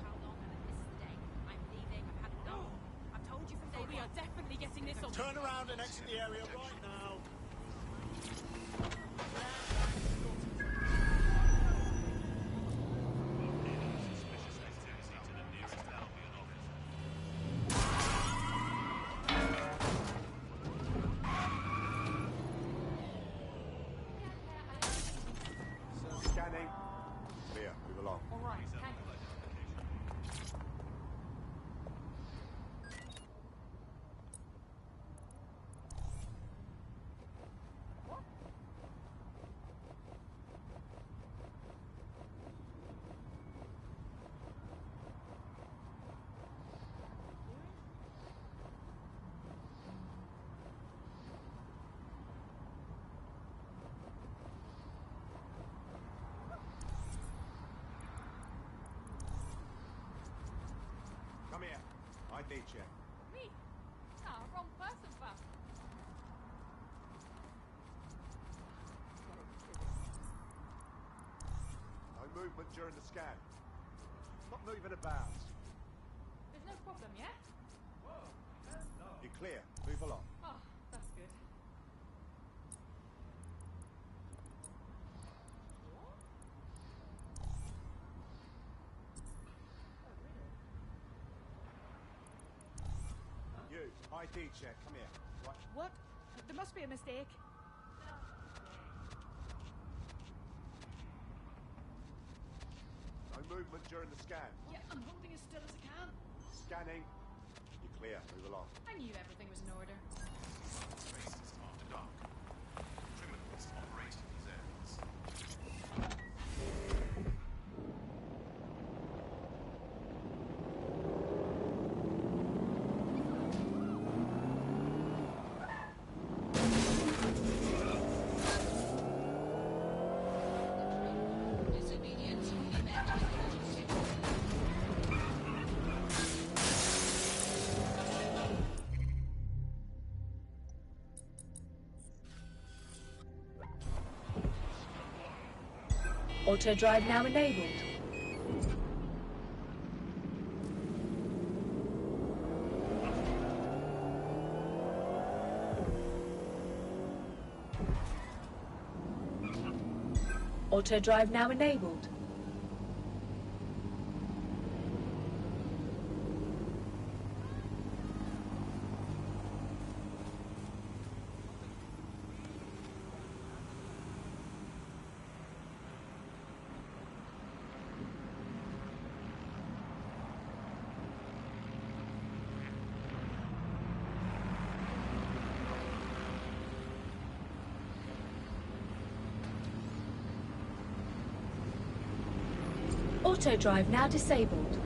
How long have I missed the day? I'm leaving. I've had enough. I've told you from day one. We are definitely getting this on. Turn around and exit the area right now. Scanning. Clear. Move along. All right. Come here. ID check. Me? Ah, wrong person, fam. No movement during the scan. Not moving about. There's no problem, yeah? You're clear. Move along. Oh, that's good. You. ID check. Come here. Right. What? There must be a mistake. No movement during the scan. Yeah, I'm holding as still as I can. Scanning. You're clear. Move along. I knew everything was in order. After dark. Criminals operate in these areas. Auto drive now enabled. Auto drive now enabled. Auto drive now disabled.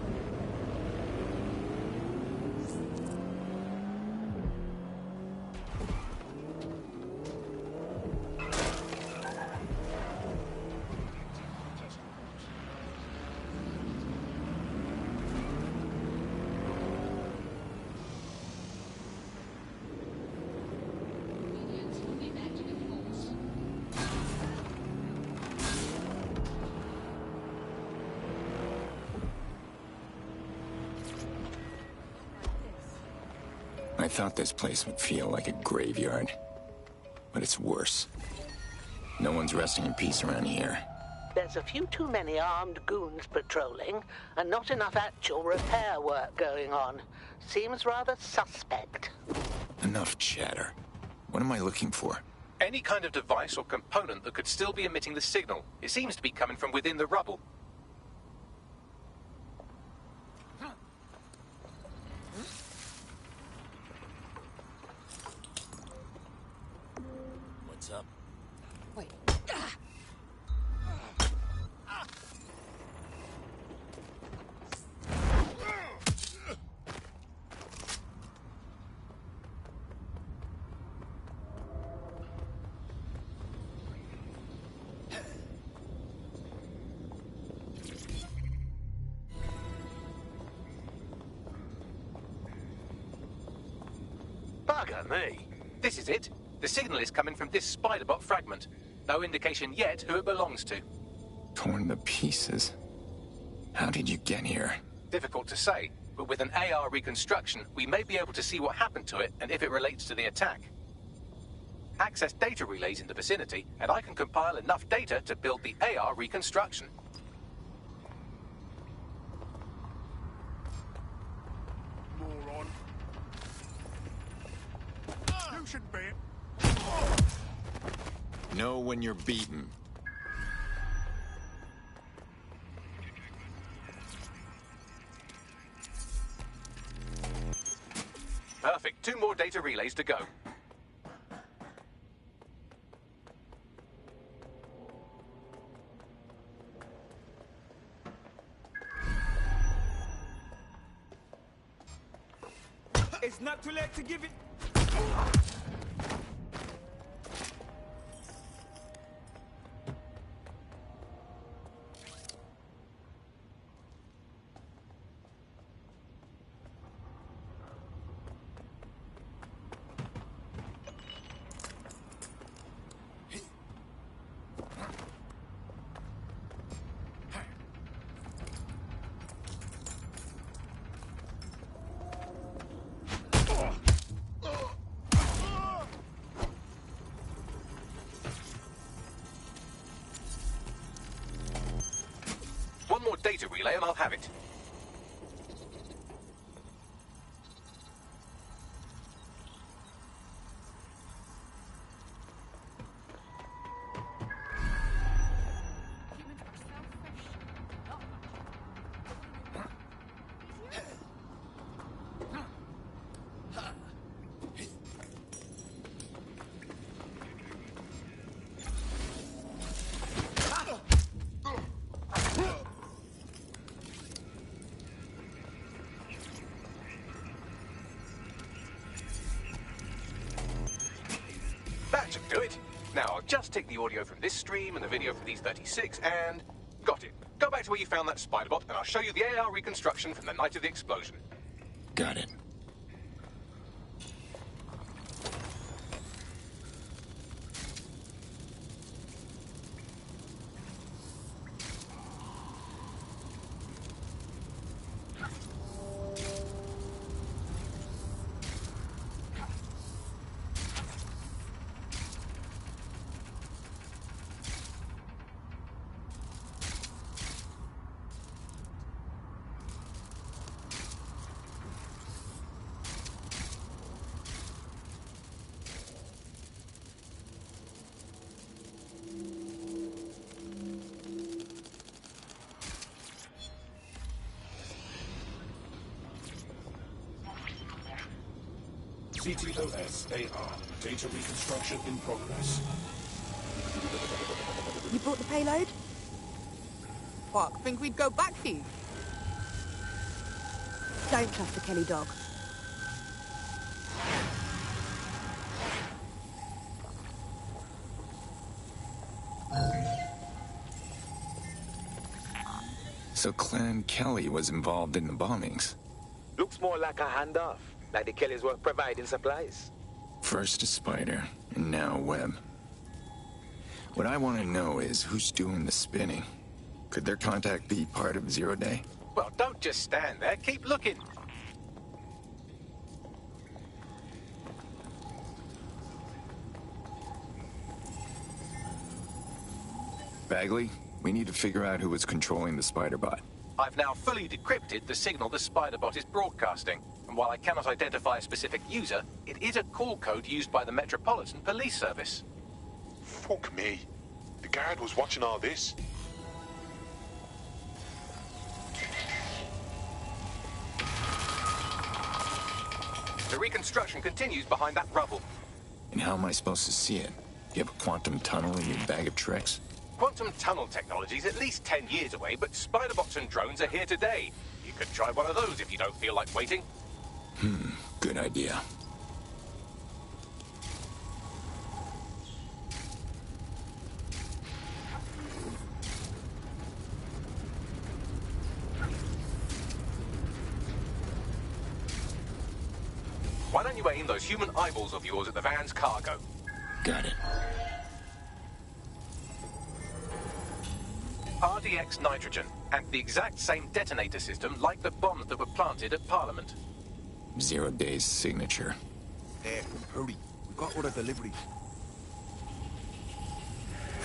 thought this place would feel like a graveyard. But it's worse. No one's resting in peace around here. There's a few too many armed goons patrolling, and not enough actual repair work going on. Seems rather suspect. Enough chatter. What am I looking for? Any kind of device or component that could still be emitting the signal. It seems to be coming from within the rubble. What's up? Wait. Bugger me. This is it. The signal is coming from this Spider-Bot fragment. No indication yet who it belongs to. Torn to pieces. How did you get here? Difficult to say, but with an AR reconstruction, we may be able to see what happened to it and if it relates to the attack. Access data relays in the vicinity, and I can compile enough data to build the AR reconstruction. Moron. You shouldn't be it. Know when you're beaten. Perfect. 2 more data relays to go. It's not too late to give it. One more data relay and I'll have it. That should do it. Now, I'll just take the audio from this stream and the video from these 36 and... Got it. Go back to where you found that Spider-Bot and I'll show you the AR reconstruction from the night of the explosion. Got it. CTOS-AR. Data reconstruction in progress. You brought the payload? Fuck, think we'd go back here? Don't trust the Kelly dog. So Clan Kelly was involved in the bombings. Looks more like a handoff, like the Kellys were providing supplies. First a Spider, and now Webb. What I want to know is who's doing the spinning. Could their contact be part of Zero Day? Well, don't just stand there. Keep looking. Bagley, we need to figure out who was controlling the spider bot. I've now fully decrypted the signal the Spider-Bot is broadcasting, and while I cannot identify a specific user, it is a call code used by the Metropolitan Police Service. Fuck me. The guard was watching all this. The reconstruction continues behind that rubble. And how am I supposed to see it? Do you have a quantum tunnel in your bag of tricks? Quantum tunnel technology is at least 10 years away, but Spider-Bots and drones are here today. You could try one of those if you don't feel like waiting. Good idea. Why don't you aim those human eyeballs of yours at the van's cargo? Got it. RDX nitrogen, and the exact same detonator system like the bombs that were planted at Parliament. 0 Day's signature. Hurry. We've got other deliveries.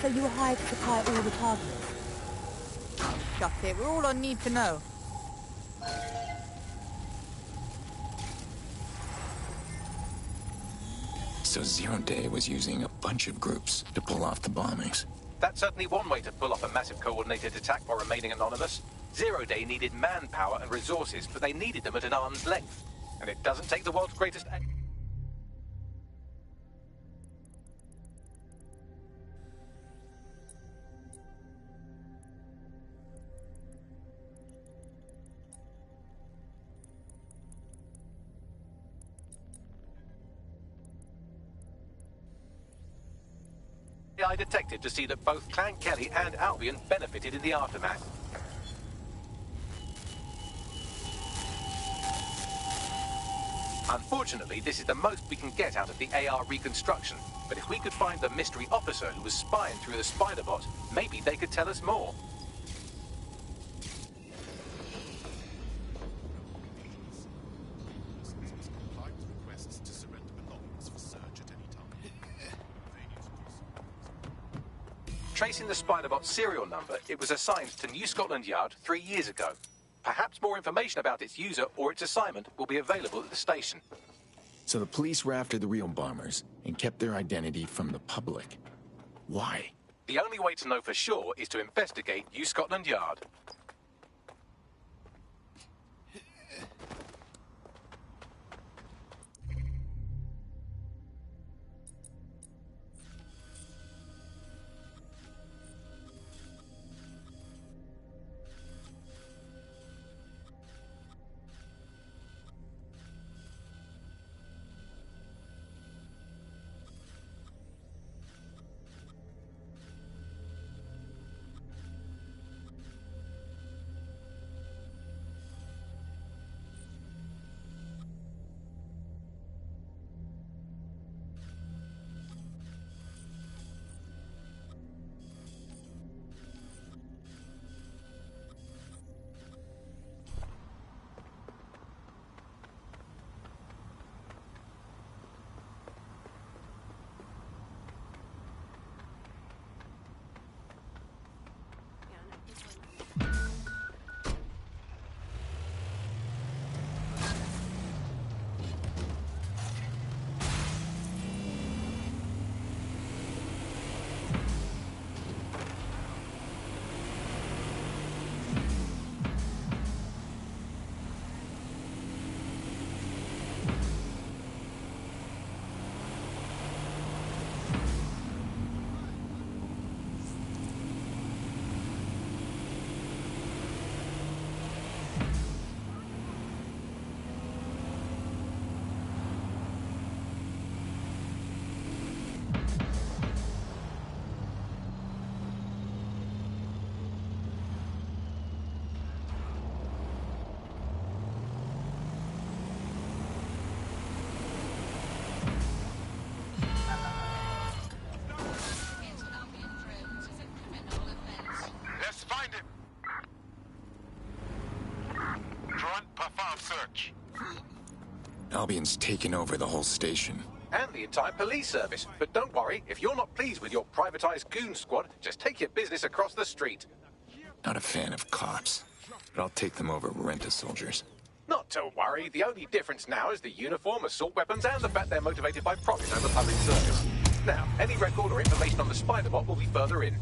So you were hired to supply all the targets? That's it. We're all on need to know. So 0 Day was using a bunch of groups to pull off the bombings. That's certainly one way to pull off a massive coordinated attack while remaining anonymous. 0 Day needed manpower and resources, but they needed them at an arm's length. And it doesn't take the world's greatest... I detected to see that both Clan Kelly and Albion benefited in the aftermath. Unfortunately, this is the most we can get out of the AR reconstruction. But if we could find the mystery officer who was spying through the Spider-Bot, maybe they could tell us more. Tracing the Spider-Bot's serial number, it was assigned to New Scotland Yard 3 years ago. Perhaps more information about its user or its assignment will be available at the station. So the police were after the real bombers and kept their identity from the public. Why? The only way to know for sure is to investigate New Scotland Yard. Search. Albion's taken over the whole station. and the entire police service. But don't worry, if you're not pleased with your privatized goon squad, just take your business across the street. Not a fan of cops, but I'll take them over rent-a-soldiers. Not to worry, the only difference now is the uniform, assault weapons, and the fact they're motivated by profit over public service. Now, any record or information on the Spider-Bot will be further in.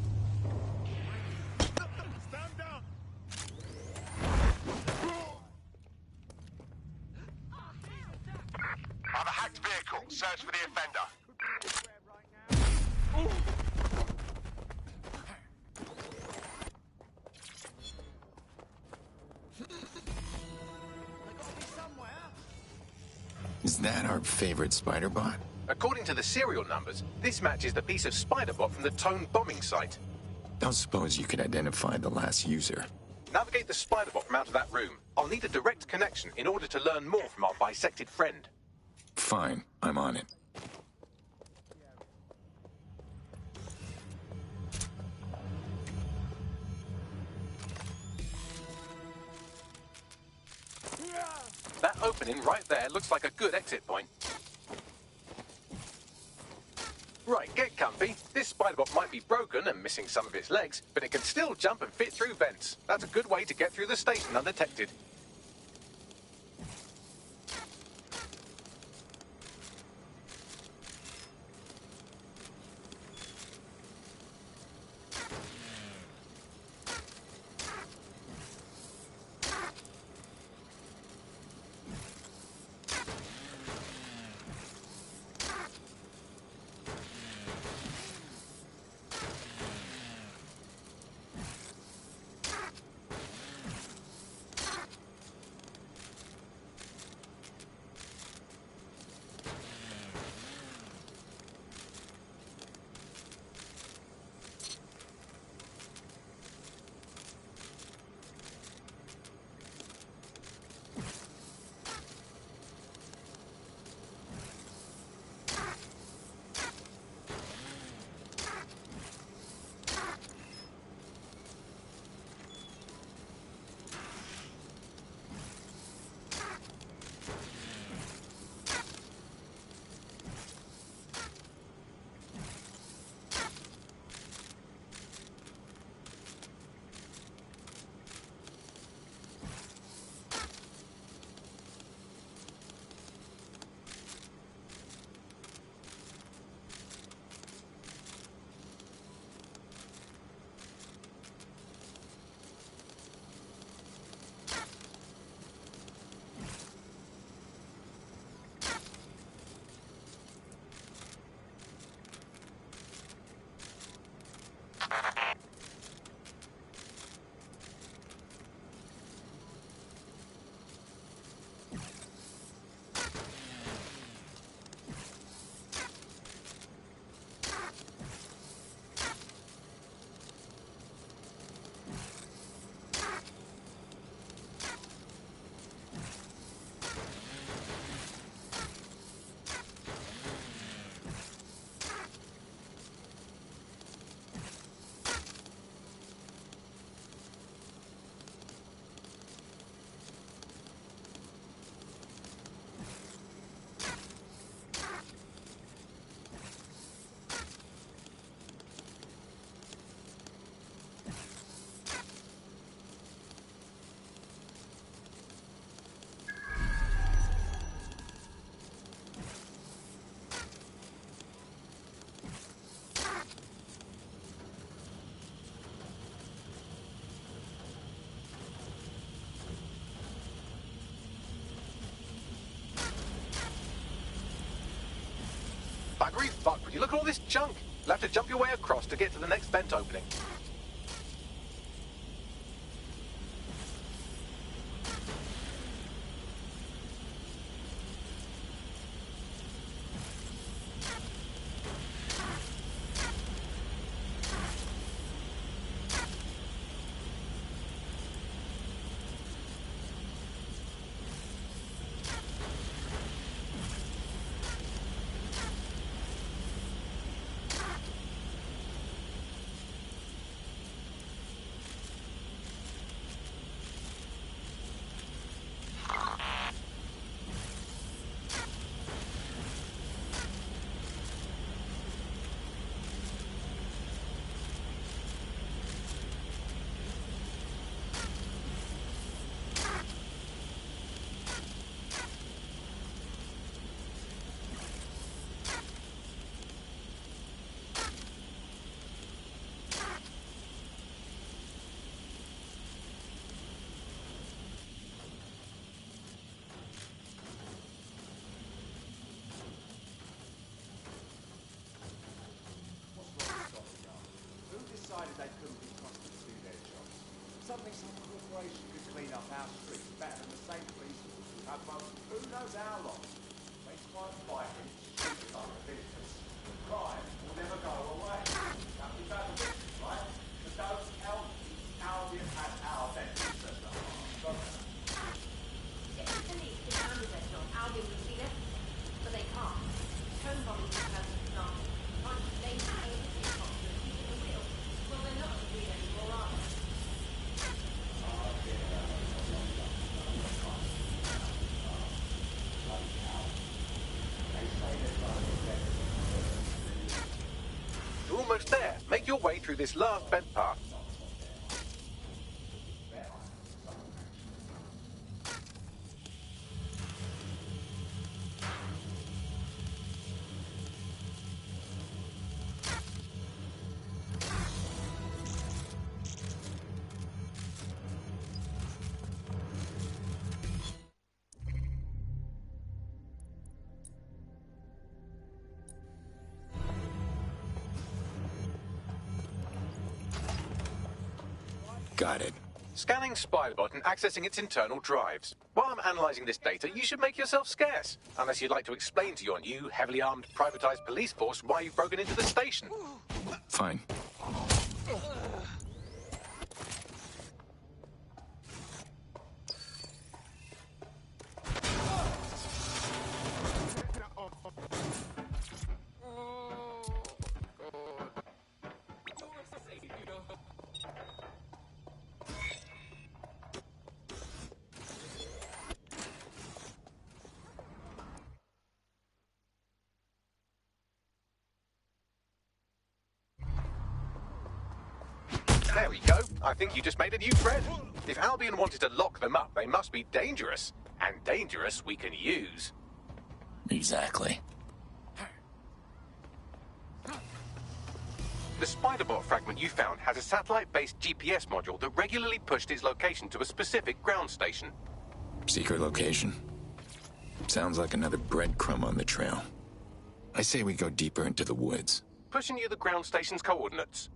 I've a hacked vehicle. Search for the offender. Is that our favorite Spider-Bot? According to the serial numbers, this matches the piece of Spider-Bot from the Tone bombing site. Don't suppose you could identify the last user? Navigate the Spider-Bot from out of that room. I'll need a direct connection in order to learn more from our bisected friend. Fine, I'm on it. That opening right there looks like a good exit point. Right, get comfy. This Spider-Bot might be broken and missing some of its legs, but it can still jump and fit through vents. That's a good way to get through the station undetected. Buggery fuck, would you look at all this junk? You'll have to jump your way across to get to the next vent opening. Corporation could clean up our streets better than the same police who have most who knows how long. They start fighting, shoot up the business. Crime will never go away. Now, we've had a witness, right? So don't tell me Albion had our best interest at heart. If the police can handle their job, Albion would see it, but they can't. Home bombing is a perfect example. Can't you blame the agency of cops for keeping the wheel? Well, they're not as real anymore, are they? You're almost there. Make your way through this last bent path. Got it. Scanning Spiderbot and accessing its internal drives. While I'm analysing this data, you should make yourself scarce. Unless you'd like to explain to your new, heavily armed, privatised police force why you've broken into the station. Fine. There we go. I think you just made a new friend. If Albion wanted to lock them up, they must be dangerous. And dangerous we can use. Exactly. The Spiderbot fragment you found has a satellite-based GPS module that regularly pushed its location to a specific ground station. Secret location. Sounds like another breadcrumb on the trail. I say we go deeper into the woods. Pushing you the ground station's coordinates.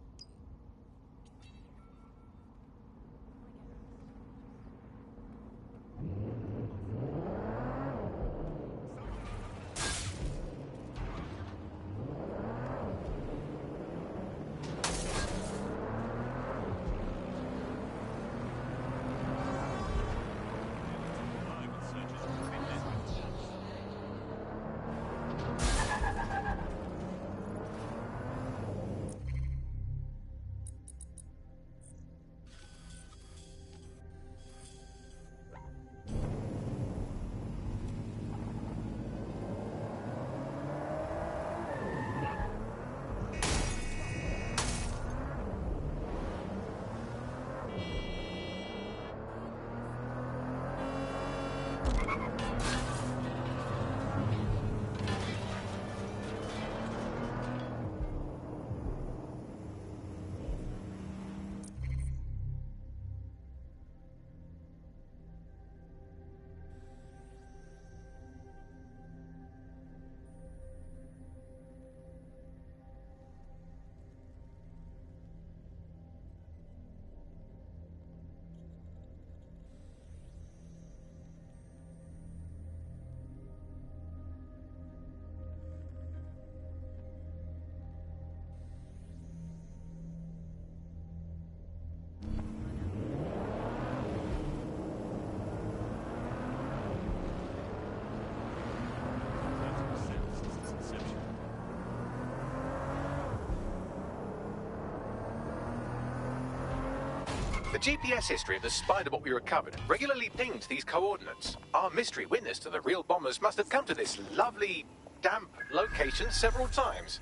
The GPS history of the Spiderbot we recovered regularly pinged these coordinates. Our mystery witness to the real bombers must have come to this lovely, damp location several times.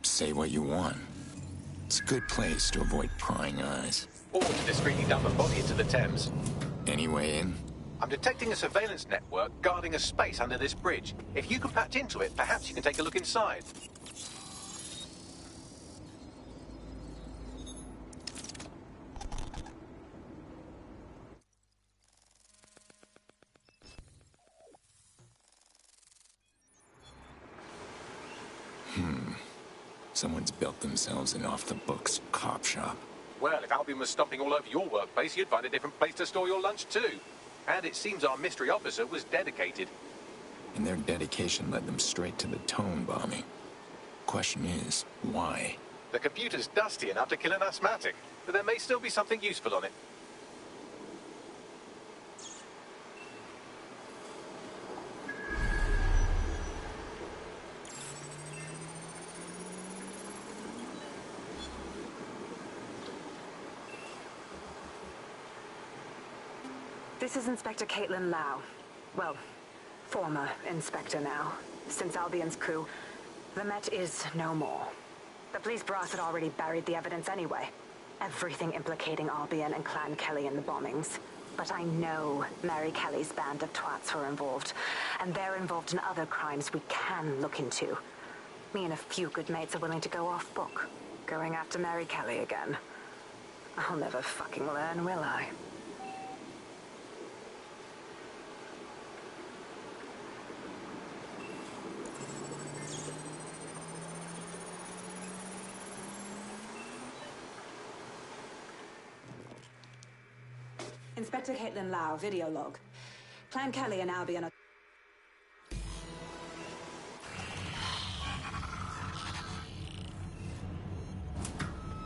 Say what you want. It's a good place to avoid prying eyes. Or to discreetly dump a body into the Thames. Any way in? I'm detecting a surveillance network guarding a space under this bridge. If you can patch into it, perhaps you can take a look inside. Someone's built themselves an off-the-books cop shop. Well, if Albion was stomping all over your workplace, you'd find a different place to store your lunch too. And it seems our mystery officer was dedicated. And their dedication led them straight to the Tone bombing. Question is, why? The computer's dusty enough to kill an asthmatic, but there may still be something useful on it. This is Inspector Caitlin Lau. Well, former Inspector now. Since Albion's coup, the Met is no more. The police brass had already buried the evidence anyway. Everything implicating Albion and Clan Kelly in the bombings. But I know Mary Kelly's band of twats were involved, and they're involved in other crimes we can look into. Me and a few good mates are willing to go off book, going after Mary Kelly again. I'll never fucking learn, will I? Inspector Caitlin Lau, video log. Clan Kelly and Albion are...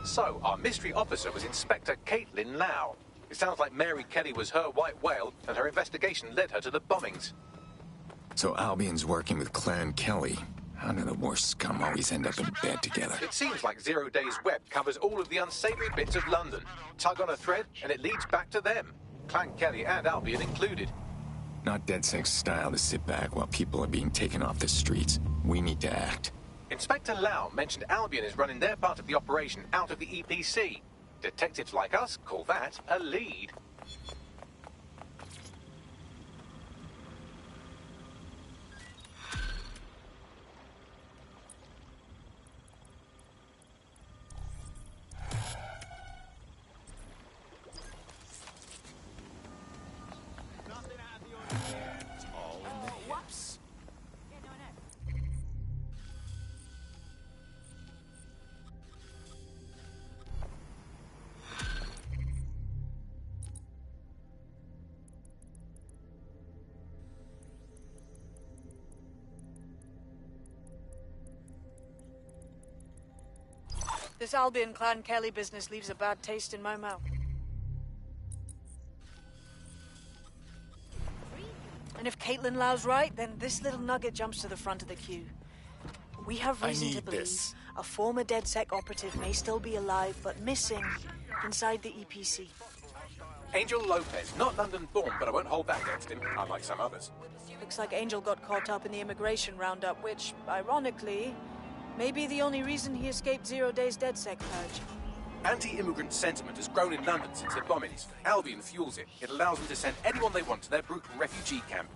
So, our mystery officer was Inspector Caitlin Lau. It sounds like Mary Kelly was her white whale, and her investigation led her to the bombings. So Albion's working with Clan Kelly. How do the worst scum always end up in bed together? It seems like Zero Days Web covers all of the unsavory bits of London. Tug on a thread, and it leads back to them. Clan Kelly and Albion included. Not DedSec's style to sit back while people are being taken off the streets. We need to act. Inspector Lau mentioned Albion is running their part of the operation out of the EPC. Detectives like us call that a lead. This Albion Clan Kelly business leaves a bad taste in my mouth. And if Caitlin Lau's right, then this little nugget jumps to the front of the queue. We have reason to believe a former DedSec operative may still be alive, but missing inside the EPC. Angel Lopez, not London-born, but I won't hold that against him, unlike some others. Looks like Angel got caught up in the immigration roundup, which, ironically, may be the only reason he escaped 0 Days DedSec purge. Anti-immigrant sentiment has grown in London since the bombings. Albion fuels it. It allows them to send anyone they want to their brutal refugee camp.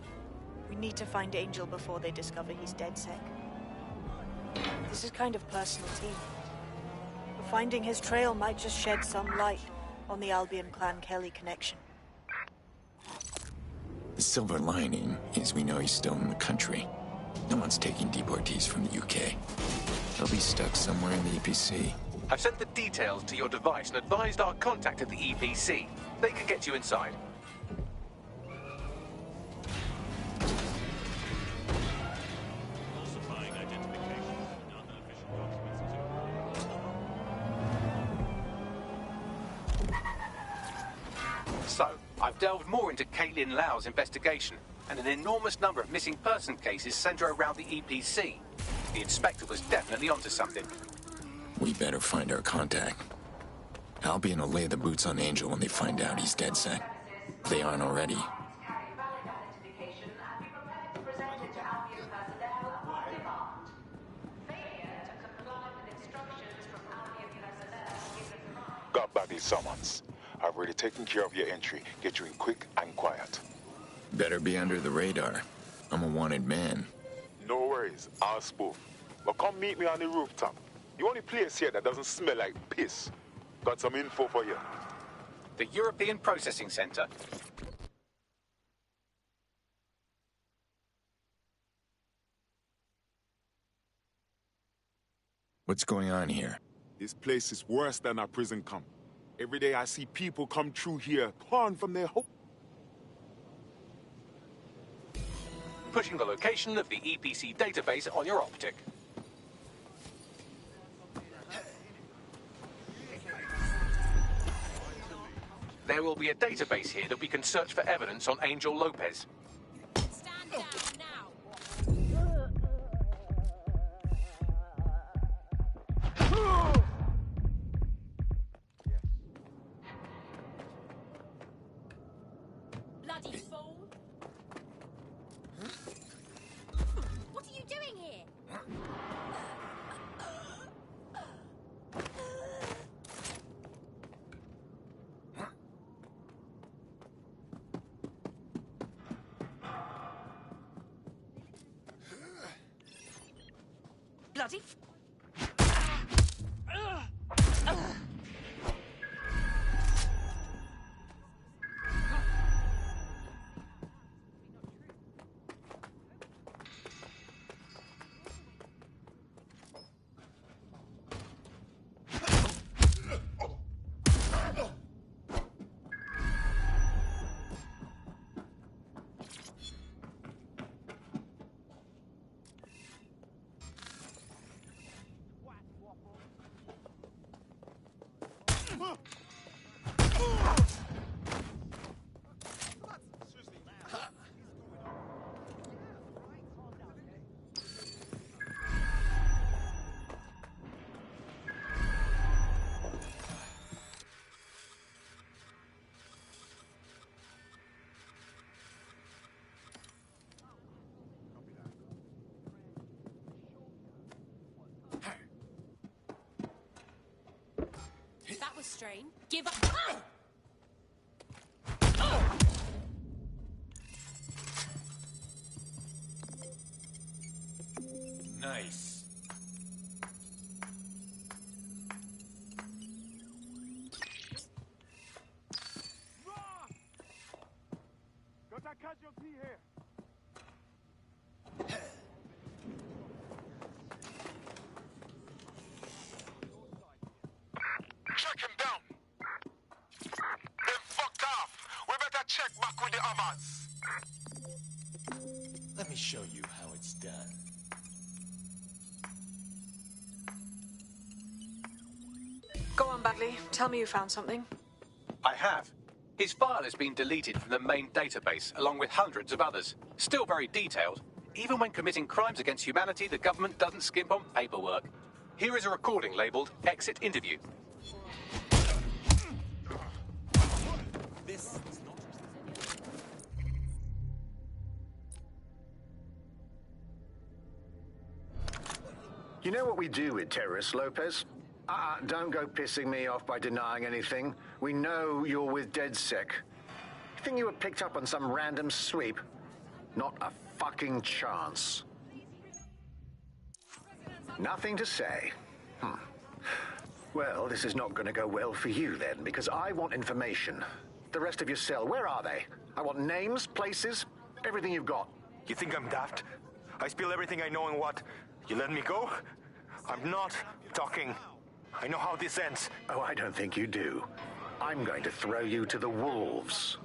We need to find Angel before they discover he's DedSec. This is kind of personal, team. But finding his trail might just shed some light on the Albion Clan Kelly connection. The silver lining is we know he's still in the country. No one's taking deportees from the UK. They'll be stuck somewhere in the EPC. I've sent the details to your device and advised our contact at the EPC. They can get you inside. So, I've delved more into Caitlin Lau's investigation, and an enormous number of missing person cases center around the EPC. The inspector was definitely onto something. We better find our contact. Albion will lay the boots on Angel when they find out he's DedSec. If they aren't already. Got back these summons. I've already taken care of your entry. Get you in quick and quiet. Better be under the radar. I'm a wanted man. No worries, I'll spoof. But come meet me on the rooftop. The only place here that doesn't smell like piss. Got some info for you. The European Processing Center. What's going on here? This place is worse than our prison camp. Every day I see people come through here, torn from their hope. Putting the location of the EPC database on your optic. There will be a database here that we can search for evidence on Angel Lopez. Stand down now. Bloody fool! What are you doing here? Bloody. That was strange. Give up. Nice. Got a casualty here. Check him down. They fucked off. We better check back with the others. Let me show you how it's done. Go on, Bagley. Tell me you found something. I have. His file has been deleted from the main database, along with hundreds of others. Still very detailed. Even when committing crimes against humanity, the government doesn't skimp on paperwork. Here is a recording labeled Exit Interview. This is not... You know what we do with terrorists, Lopez? Don't go pissing me off by denying anything. We know you're with DedSec. You think you were picked up on some random sweep? Not a fucking chance. Nothing to say. Well, this is not going to go well for you then, because I want information. The rest of your cell, where are they? I want names, places, everything you've got. You think I'm daft? I spill everything I know and what? You let me go? I'm not talking. I know how this ends. Oh, I don't think you do. I'm going to throw you to the wolves.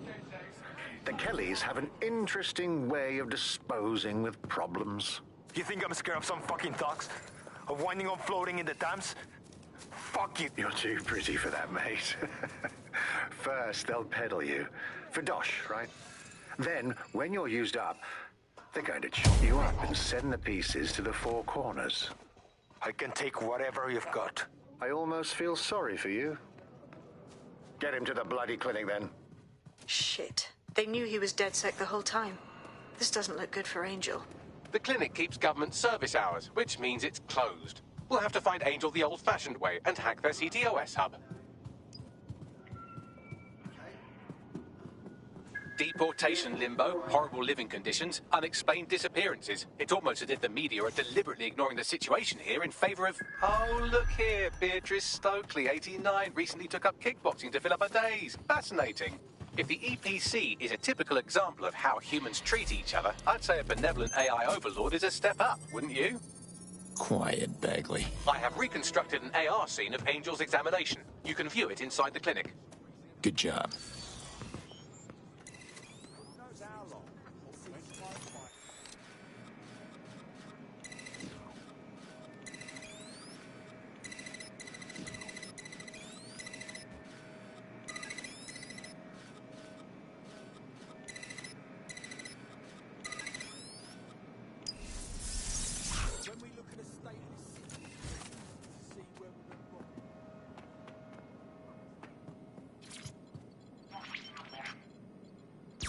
The Kellys have an interesting way of disposing with problems. You think I'm scared of some fucking thugs? Of winding up floating in the Thames? Fuck you. You're too pretty for that, mate. First, they'll peddle you. For dosh, right? Then, when you're used up, they're going to chop you up and send the pieces to the four corners. I can take whatever you've got. I almost feel sorry for you. Get him to the bloody clinic, then. Shit. They knew he was DedSec the whole time. This doesn't look good for Angel. The clinic keeps government service hours, which means it's closed. We'll have to find Angel the old-fashioned way and hack their CTOS hub. Deportation limbo, horrible living conditions, unexplained disappearances. It's almost as if the media are deliberately ignoring the situation here in favor of... Oh, look here, Beatrice Stokely, 89, recently took up kickboxing to fill up her days. Fascinating. If the EPC is a typical example of how humans treat each other, I'd say a benevolent AI overlord is a step up, wouldn't you? Quiet, Bagley. I have reconstructed an AR scene of Angel's examination. You can view it inside the clinic. Good job.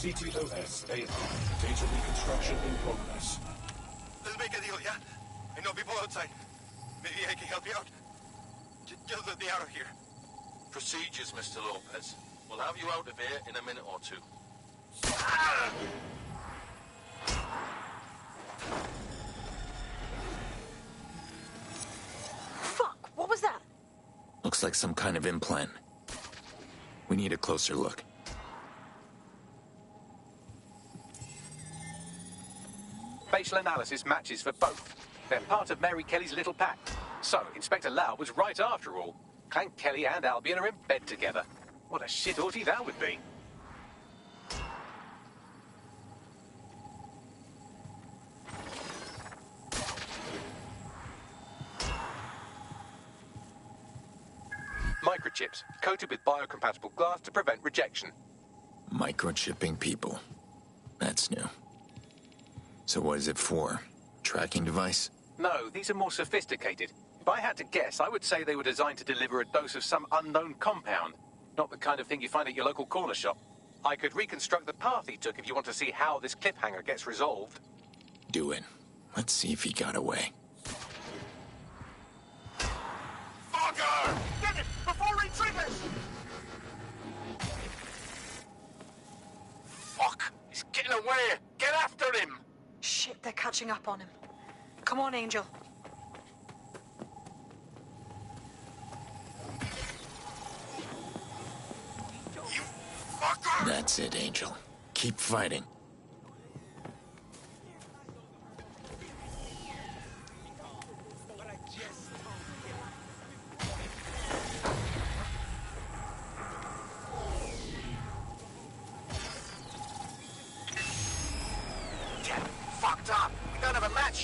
CTOS AR. Data reconstruction in progress. Let's make a deal, yeah? I know people outside. Maybe I can help you out. Just let me out of here. Procedures, Mr. Lopez. We'll have you out of here in a minute or two. Fuck, what was that? Looks like some kind of implant. We need a closer look. Facial analysis matches for both. They're part of Mary Kelly's little pack. So, Inspector Lau was right after all. Clank Kelly and Albion are in bed together. What a shit orgy that would be. Microchips, coated with biocompatible glass to prevent rejection. Microchipping people. That's new. So what is it for? Tracking device? No, these are more sophisticated. If I had to guess, I would say they were designed to deliver a dose of some unknown compound. Not the kind of thing you find at your local corner shop. I could reconstruct the path he took if you want to see how this cliffhanger gets resolved. Do it. Let's see if he got away. Fucker! Get it before he triggers! Fuck! He's getting away! Get after him! Shit, they're catching up on him. Come on, Angel. You fucker! That's it, Angel. Keep fighting.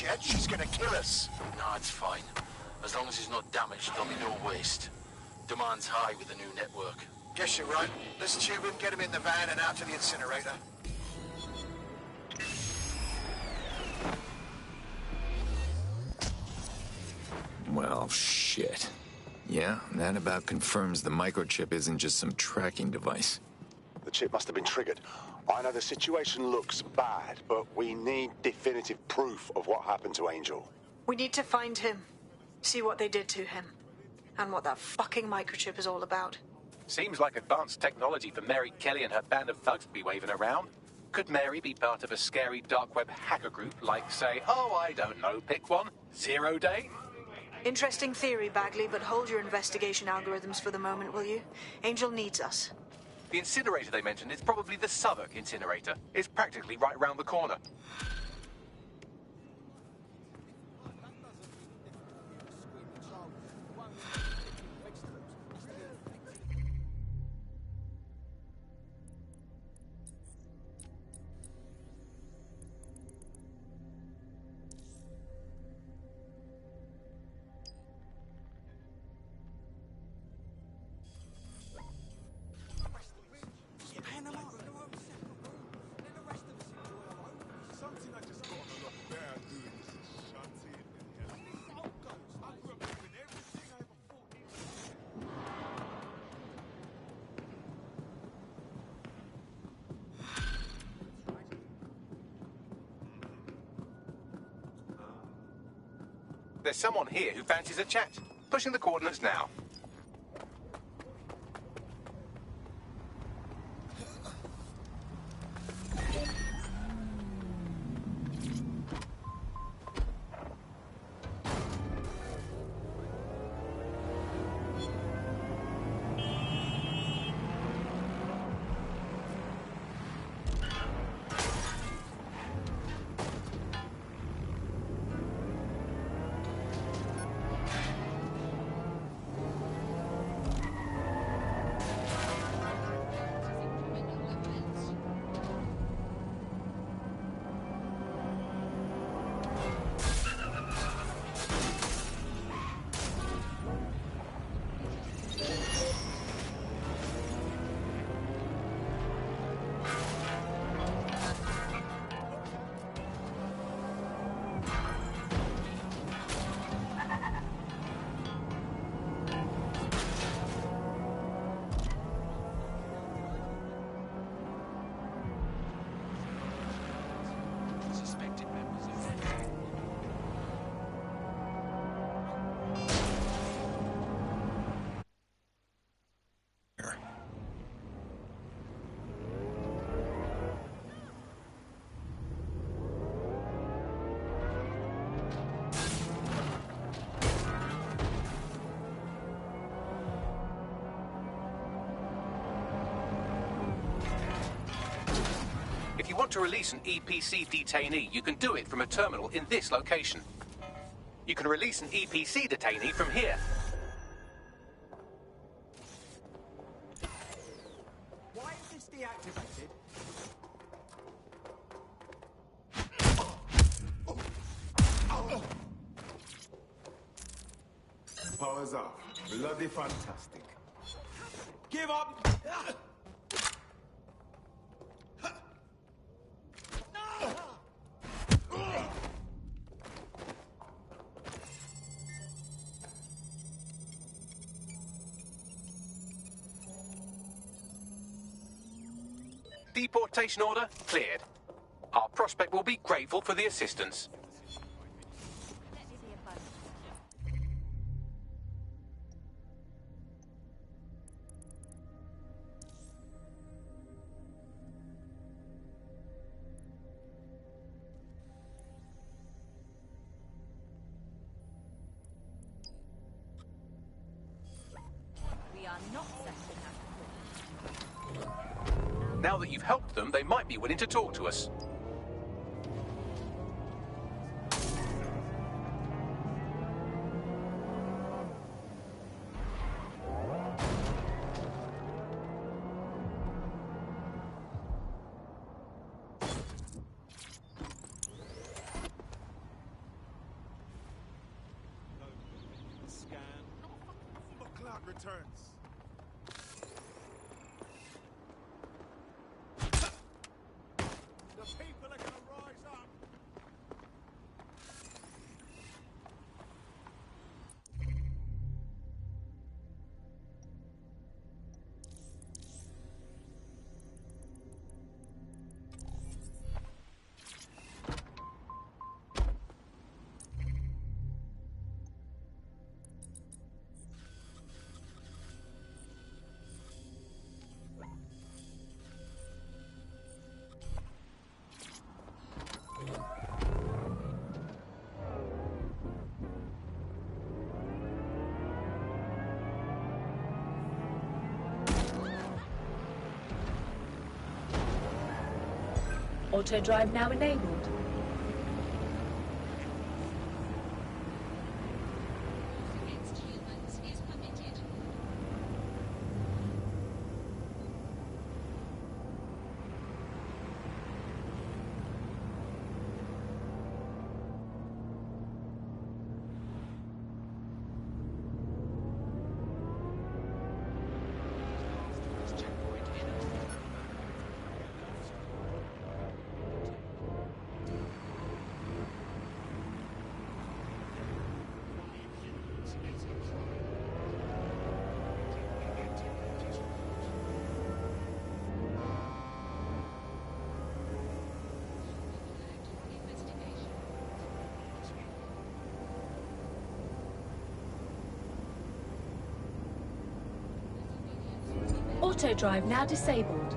Yet, she's gonna kill us. No, it's fine. As long as he's not damaged, there'll be no waste. Demand's high with the new network. Guess you're right. Let's tube him, get him in the van and out to the incinerator. Well, shit. Yeah, that about confirms the microchip isn't just some tracking device. The chip must have been triggered. I know the situation looks bad, but we need definitive proof of what happened to Angel. We need to find him. See what they did to him. And what that fucking microchip is all about. Seems like advanced technology for Mary Kelly and her band of thugs to be waving around. Could Mary be part of a scary dark web hacker group like, say, oh, I don't know, pick one, Zero Day? Interesting theory, Bagley, but hold your investigation algorithms for the moment, will you? Angel needs us. The incinerator they mentioned is probably the Southwark incinerator. It's practically right round the corner. There's someone here who fancies a chat. Pushing the coordinates now. want to release an EPC detainee, you can do it from a terminal in this location. You can release an EPC detainee from here. Why is this deactivated? Powers off. Bloody fantastic. Give up! Deportation order cleared. Our prospect will be grateful for the assistance. We are not settling that. Now that you've helped them, they might be willing to talk to us. Scan. McCloud returns. The people are gonna rise up. Auto drive now enabled. Auto drive now disabled.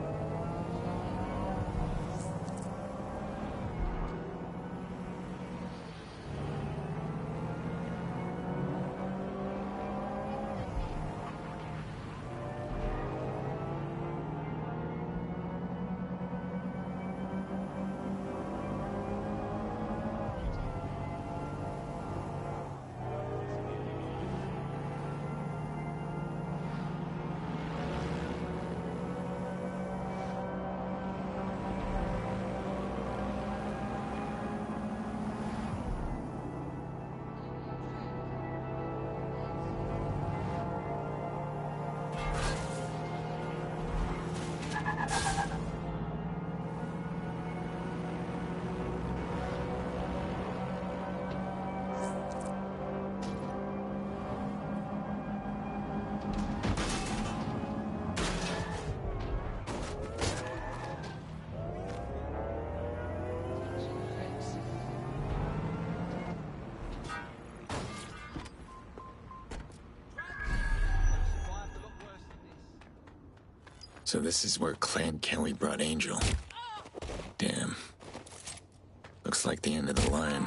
So this is where Clan Kelly brought Angel. Damn. Looks like the end of the line.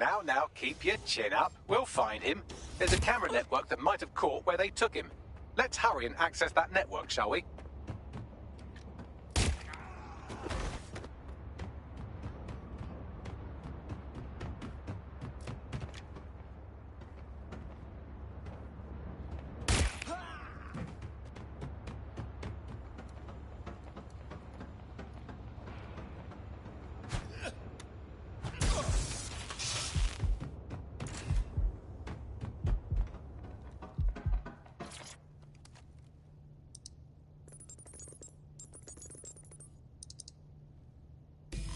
Now, keep your chin up. We'll find him. There's a camera network that might have caught where they took him. Let's hurry and access that network, shall we?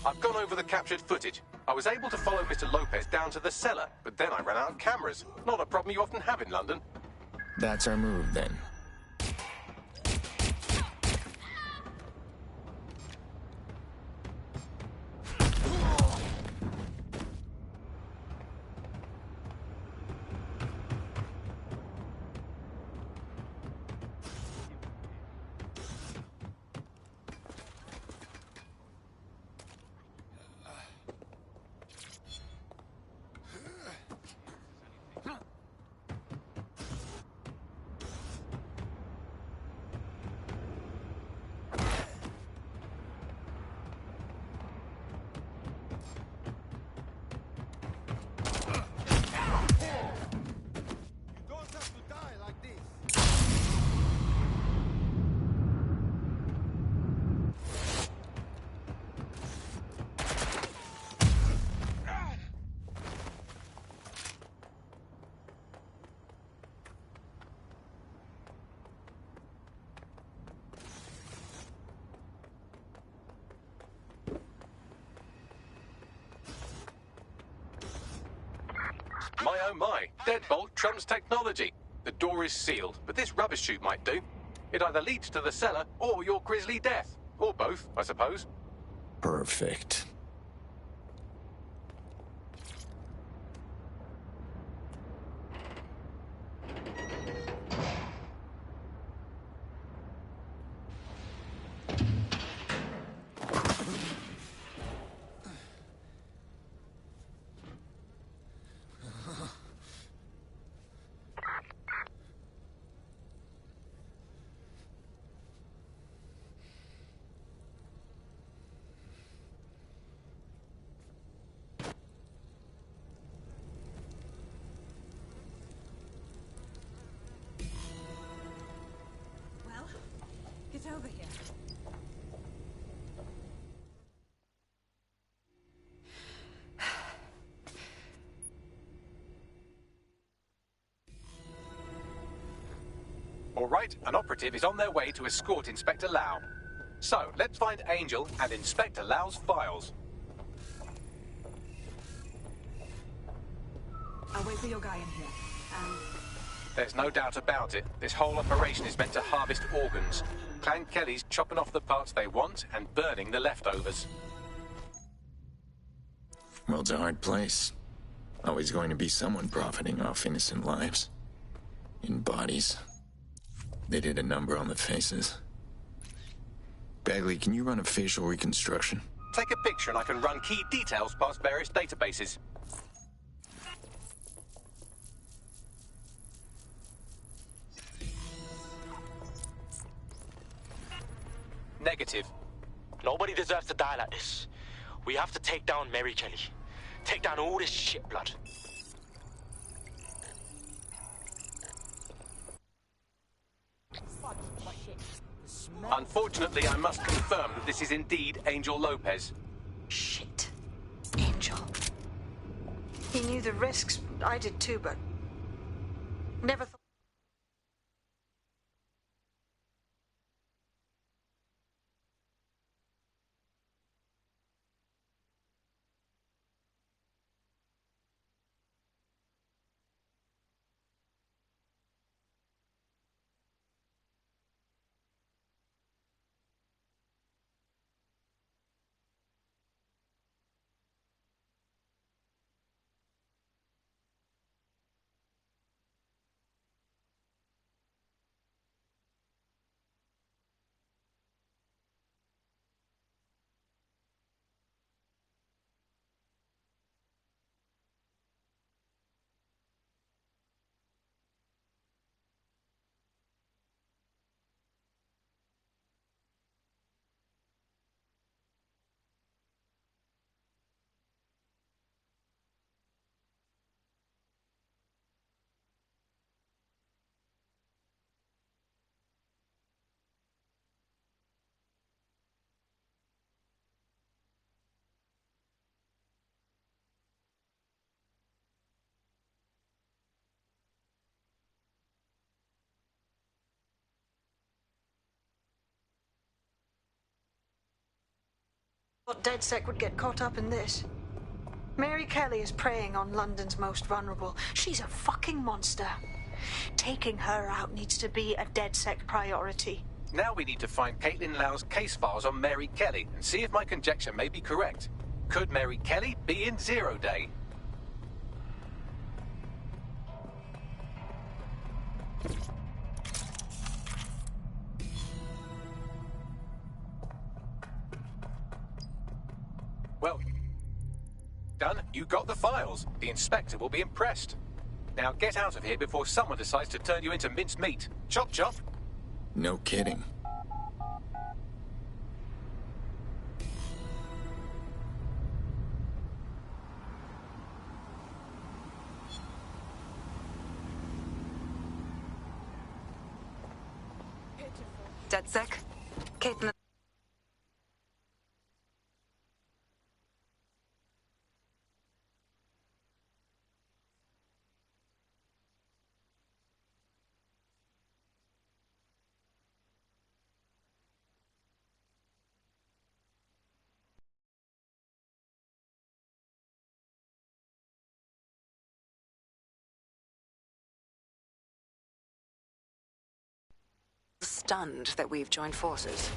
I've gone over the captured footage. I was able to follow Mr. Lopez down to the cellar, but then I ran out of cameras. Not a problem you often have in London. That's our move, then. My oh my, deadbolt trumps technology. The door is sealed, but this rubbish chute might do. It either leads to the cellar or your grisly death. Or both, I suppose. Perfect. Get over here. All right, an operative is on their way to escort Inspector Lau. So, let's find Angel and Inspector Lau's files. I'll wait for your guy in here. There's no doubt about it. This whole operation is meant to harvest organs. Clan Kelly's chopping off the parts they want and burning the leftovers. Well, it's a hard place. Always going to be someone profiting off innocent lives. In bodies. They did a number on the faces. Bagley, can you run a facial reconstruction? Take a picture and I can run key details past various databases. Negative. Nobody deserves to die like this. We have to take down Mary Kelly. Take down all this shit blood. Unfortunately, I must confirm that this is indeed Angel Lopez. Shit. Angel. He knew the risks. I did too, but never thought. Thought DedSec would get caught up in this. Mary Kelly is preying on London's most vulnerable. She's a fucking monster. Taking her out needs to be a DedSec priority. Now we need to find Caitlin Lau's case files on Mary Kelly and see if my conjecture may be correct. Could Mary Kelly be in Zero Day? Well, done. You got the files. The inspector will be impressed. Now get out of here before someone decides to turn you into minced meat. Chop chop. No kidding. DedSec? Caitlin... Stunned that we've joined forces.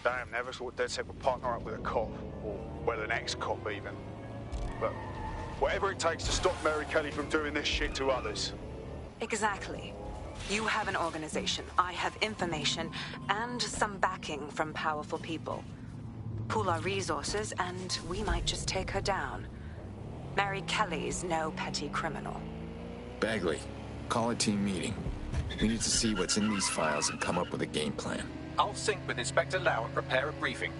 Damn, never thought DedSec would partner up with a cop, or, well, an ex-cop even. But whatever it takes to stop Mary Kelly from doing this shit to others. Exactly. You have an organization, I have information, and some backing from powerful people. Pool our resources, and we might just take her down. Mary Kelly's no petty criminal. Bagley, call a team meeting. We need to see what's in these files and come up with a game plan. I'll sync with Inspector Lau and prepare a briefing.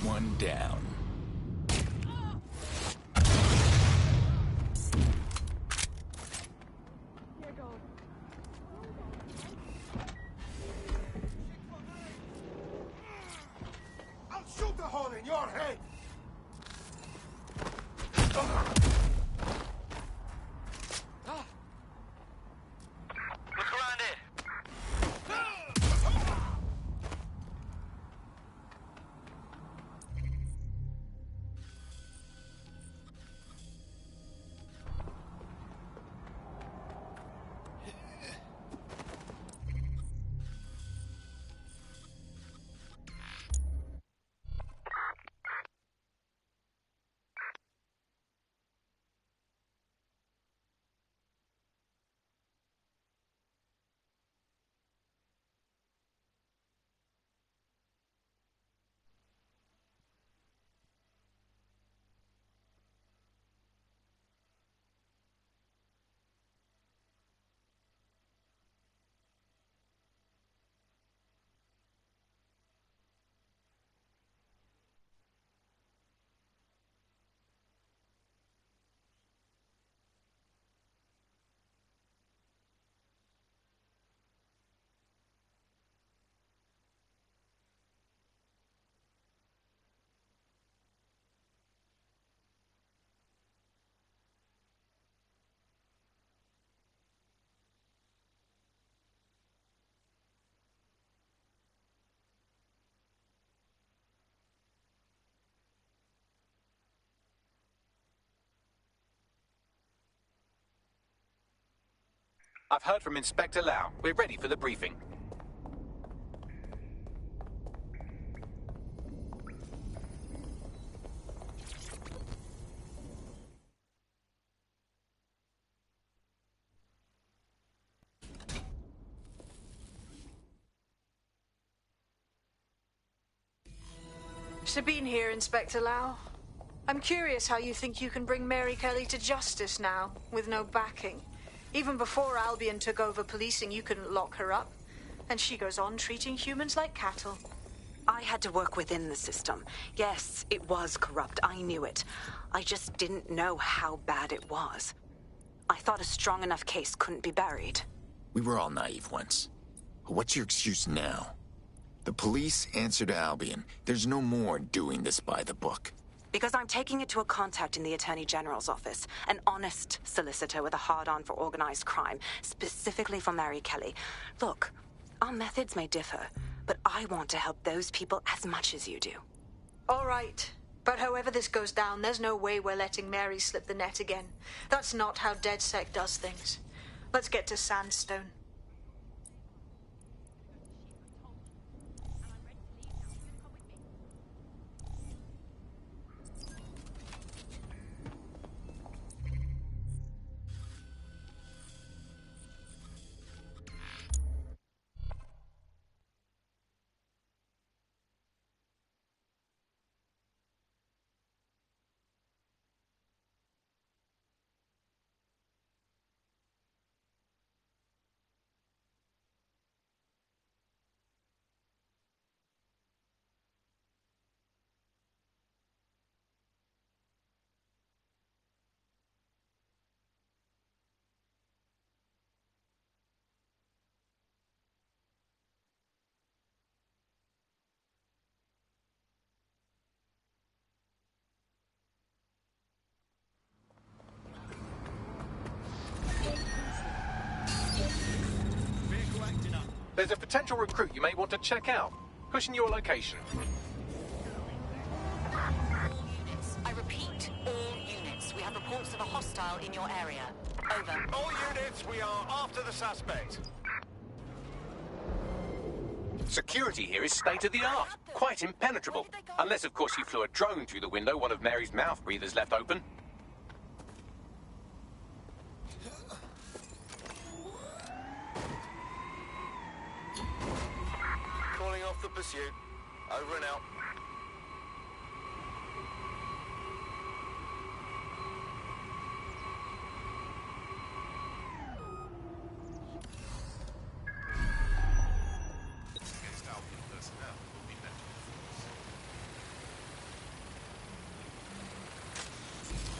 One down. I'll shoot the hole in your head! Look around here. I've heard from Inspector Lau. We're ready for the briefing. Sabine here, Inspector Lau. I'm curious how you think you can bring Mary Kelly to justice now, with no backing. Even before Albion took over policing, you couldn't lock her up. And she goes on treating humans like cattle. I had to work within the system. Yes, it was corrupt. I knew it. I just didn't know how bad it was. I thought a strong enough case couldn't be buried. We were all naive once. What's your excuse now? The police answer to Albion. There's no more doing this by the book. Because I'm taking it to a contact in the Attorney General's office. An honest solicitor with a hard-on for organized crime, specifically for Mary Kelly. Look, our methods may differ, but I want to help those people as much as you do. All right. But however this goes down, there's no way we're letting Mary slip the net again. That's not how DedSec does things. Let's get to Sandstone. There's a potential recruit you may want to check out. Pushing your location. Units. I repeat, all units. We have reports of a hostile in your area. Over. All units, we are after the suspect. Security here is state-of-the-art. Quite impenetrable. Unless, of course, you flew a drone through the window one of Mary's mouth breathers left open. Calling off the pursuit. Over and out.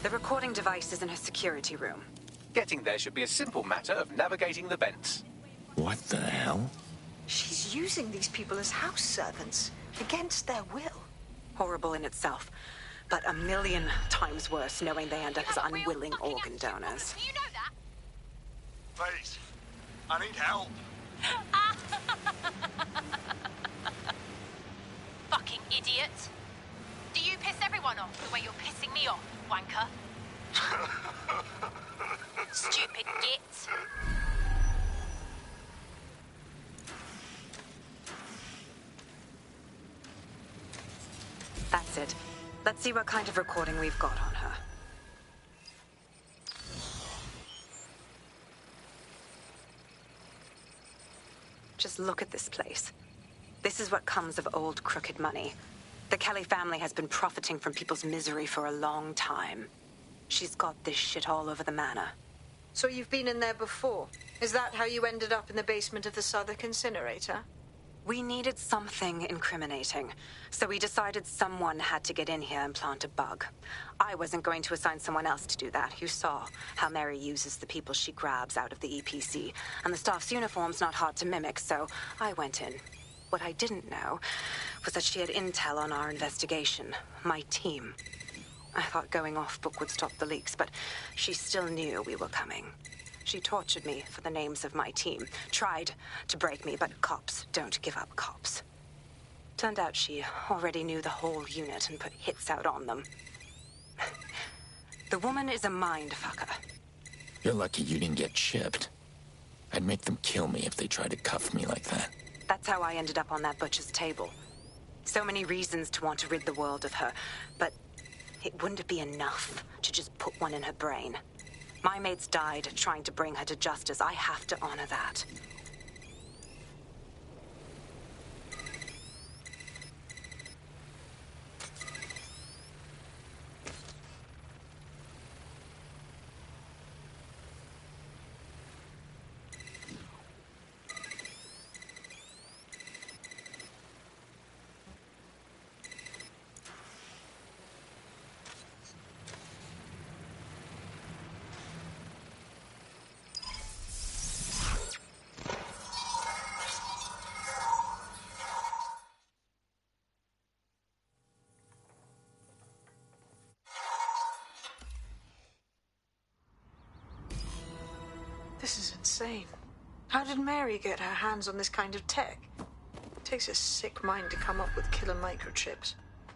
The recording device is in her security room. Getting there should be a simple matter of navigating the vents. What the hell? She's using these people as house servants, against their will. Horrible in itself, but a million times worse knowing they end up as unwilling organ donors. You know that? Please, I need help. Fucking idiot. Do you piss everyone off the way you're pissing me off, wanker? Stupid git. That's it. Let's see what kind of recording we've got on her. Just look at this place. This is what comes of old crooked money. The Kelly family has been profiting from people's misery for a long time. She's got this shit all over the manor. So you've been in there before? Is that how you ended up in the basement of the Southwark incinerator? We needed something incriminating, so we decided someone had to get in here and plant a bug. I wasn't going to assign someone else to do that. You saw how Mary uses the people she grabs out of the EPC, and the staff's uniform's not hard to mimic, so I went in. What I didn't know was that she had intel on our investigation, my team. I thought going off book would stop the leaks, but she still knew we were coming. She tortured me for the names of my team, tried to break me, but cops don't give up cops. Turned out she already knew the whole unit and put hits out on them. The woman is a mind-fucker. You're lucky you didn't get chipped. I'd make them kill me if they tried to cuff me like that. That's how I ended up on that butcher's table. So many reasons to want to rid the world of her, but it wouldn't be enough to just put one in her brain. My mates died trying to bring her to justice. I have to honor that. insane. How did Mary get her hands on this kind of tech? It takes a sick mind to come up with killer microchips.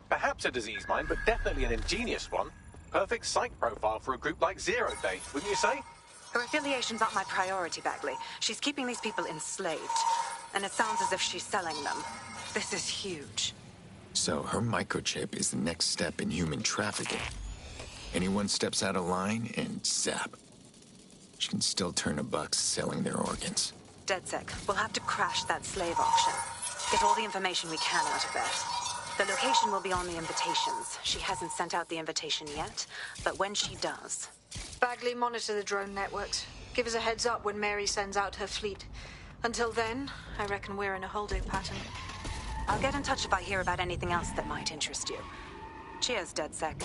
Perhaps a disease mind, but definitely an ingenious one. Perfect psych profile for a group like Zero Day, wouldn't you say? Her affiliations aren't my priority, Bagley. She's keeping these people enslaved. And it sounds as if she's selling them. This is huge. So her microchip is the next step in human trafficking. Anyone steps out of line and zap. She can still turn a buck selling their organs. DedSec, we'll have to crash that slave auction. Get all the information we can out of there. The location will be on the invitations. She hasn't sent out the invitation yet, but when she does... Bagley, monitor the drone networks. Give us a heads up when Mary sends out her fleet. Until then, I reckon we're in a holding pattern. I'll get in touch if I hear about anything else that might interest you. Cheers, DedSec.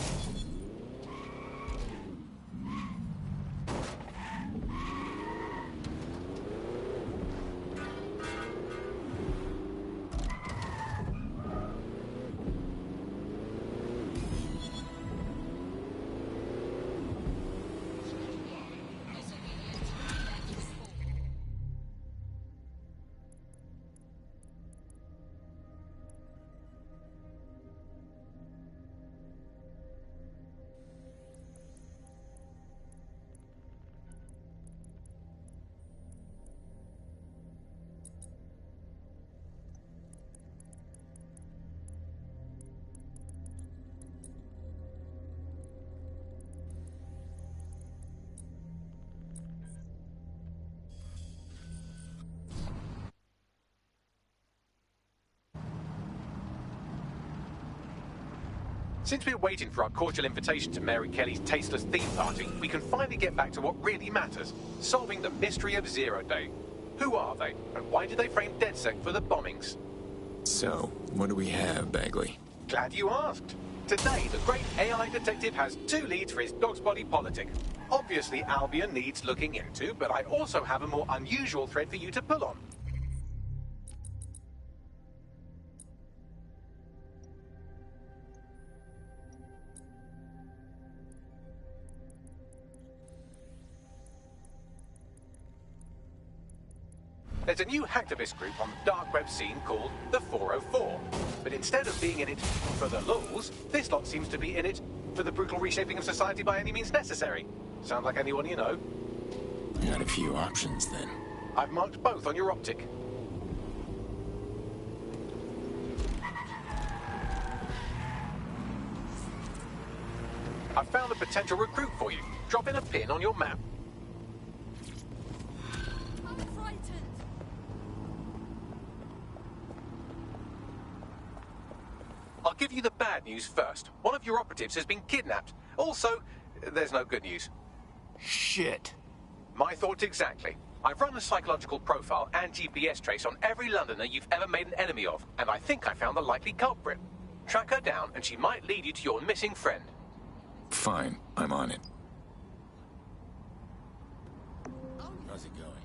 Since we're waiting for our cordial invitation to Mary Kelly's tasteless theme party, we can finally get back to what really matters, solving the mystery of Zero Day. Who are they, and why did they frame DedSec for the bombings? So, what do we have, Bagley? Glad you asked. Today, the great AI detective has 2 leads for his dog's body politic. Obviously, Albion needs looking into, but I also have a more unusual thread for you to pull on. There's a new hacktivist group on the dark web scene called the 404. But instead of being in it for the lulz, this lot seems to be in it for the brutal reshaping of society by any means necessary. Sound like anyone you know? We got a few options then. I've marked both on your optic. I've found a potential recruit for you. Drop in a pin on your map. I'll give you the bad news first. One of your operatives has been kidnapped. Also, there's no good news. Shit. My thoughts exactly. I've run a psychological profile and GPS trace on every Londoner you've ever made an enemy of, and I think I found the likely culprit. Track her down, and she might lead you to your missing friend. Fine, I'm on it. How's it going?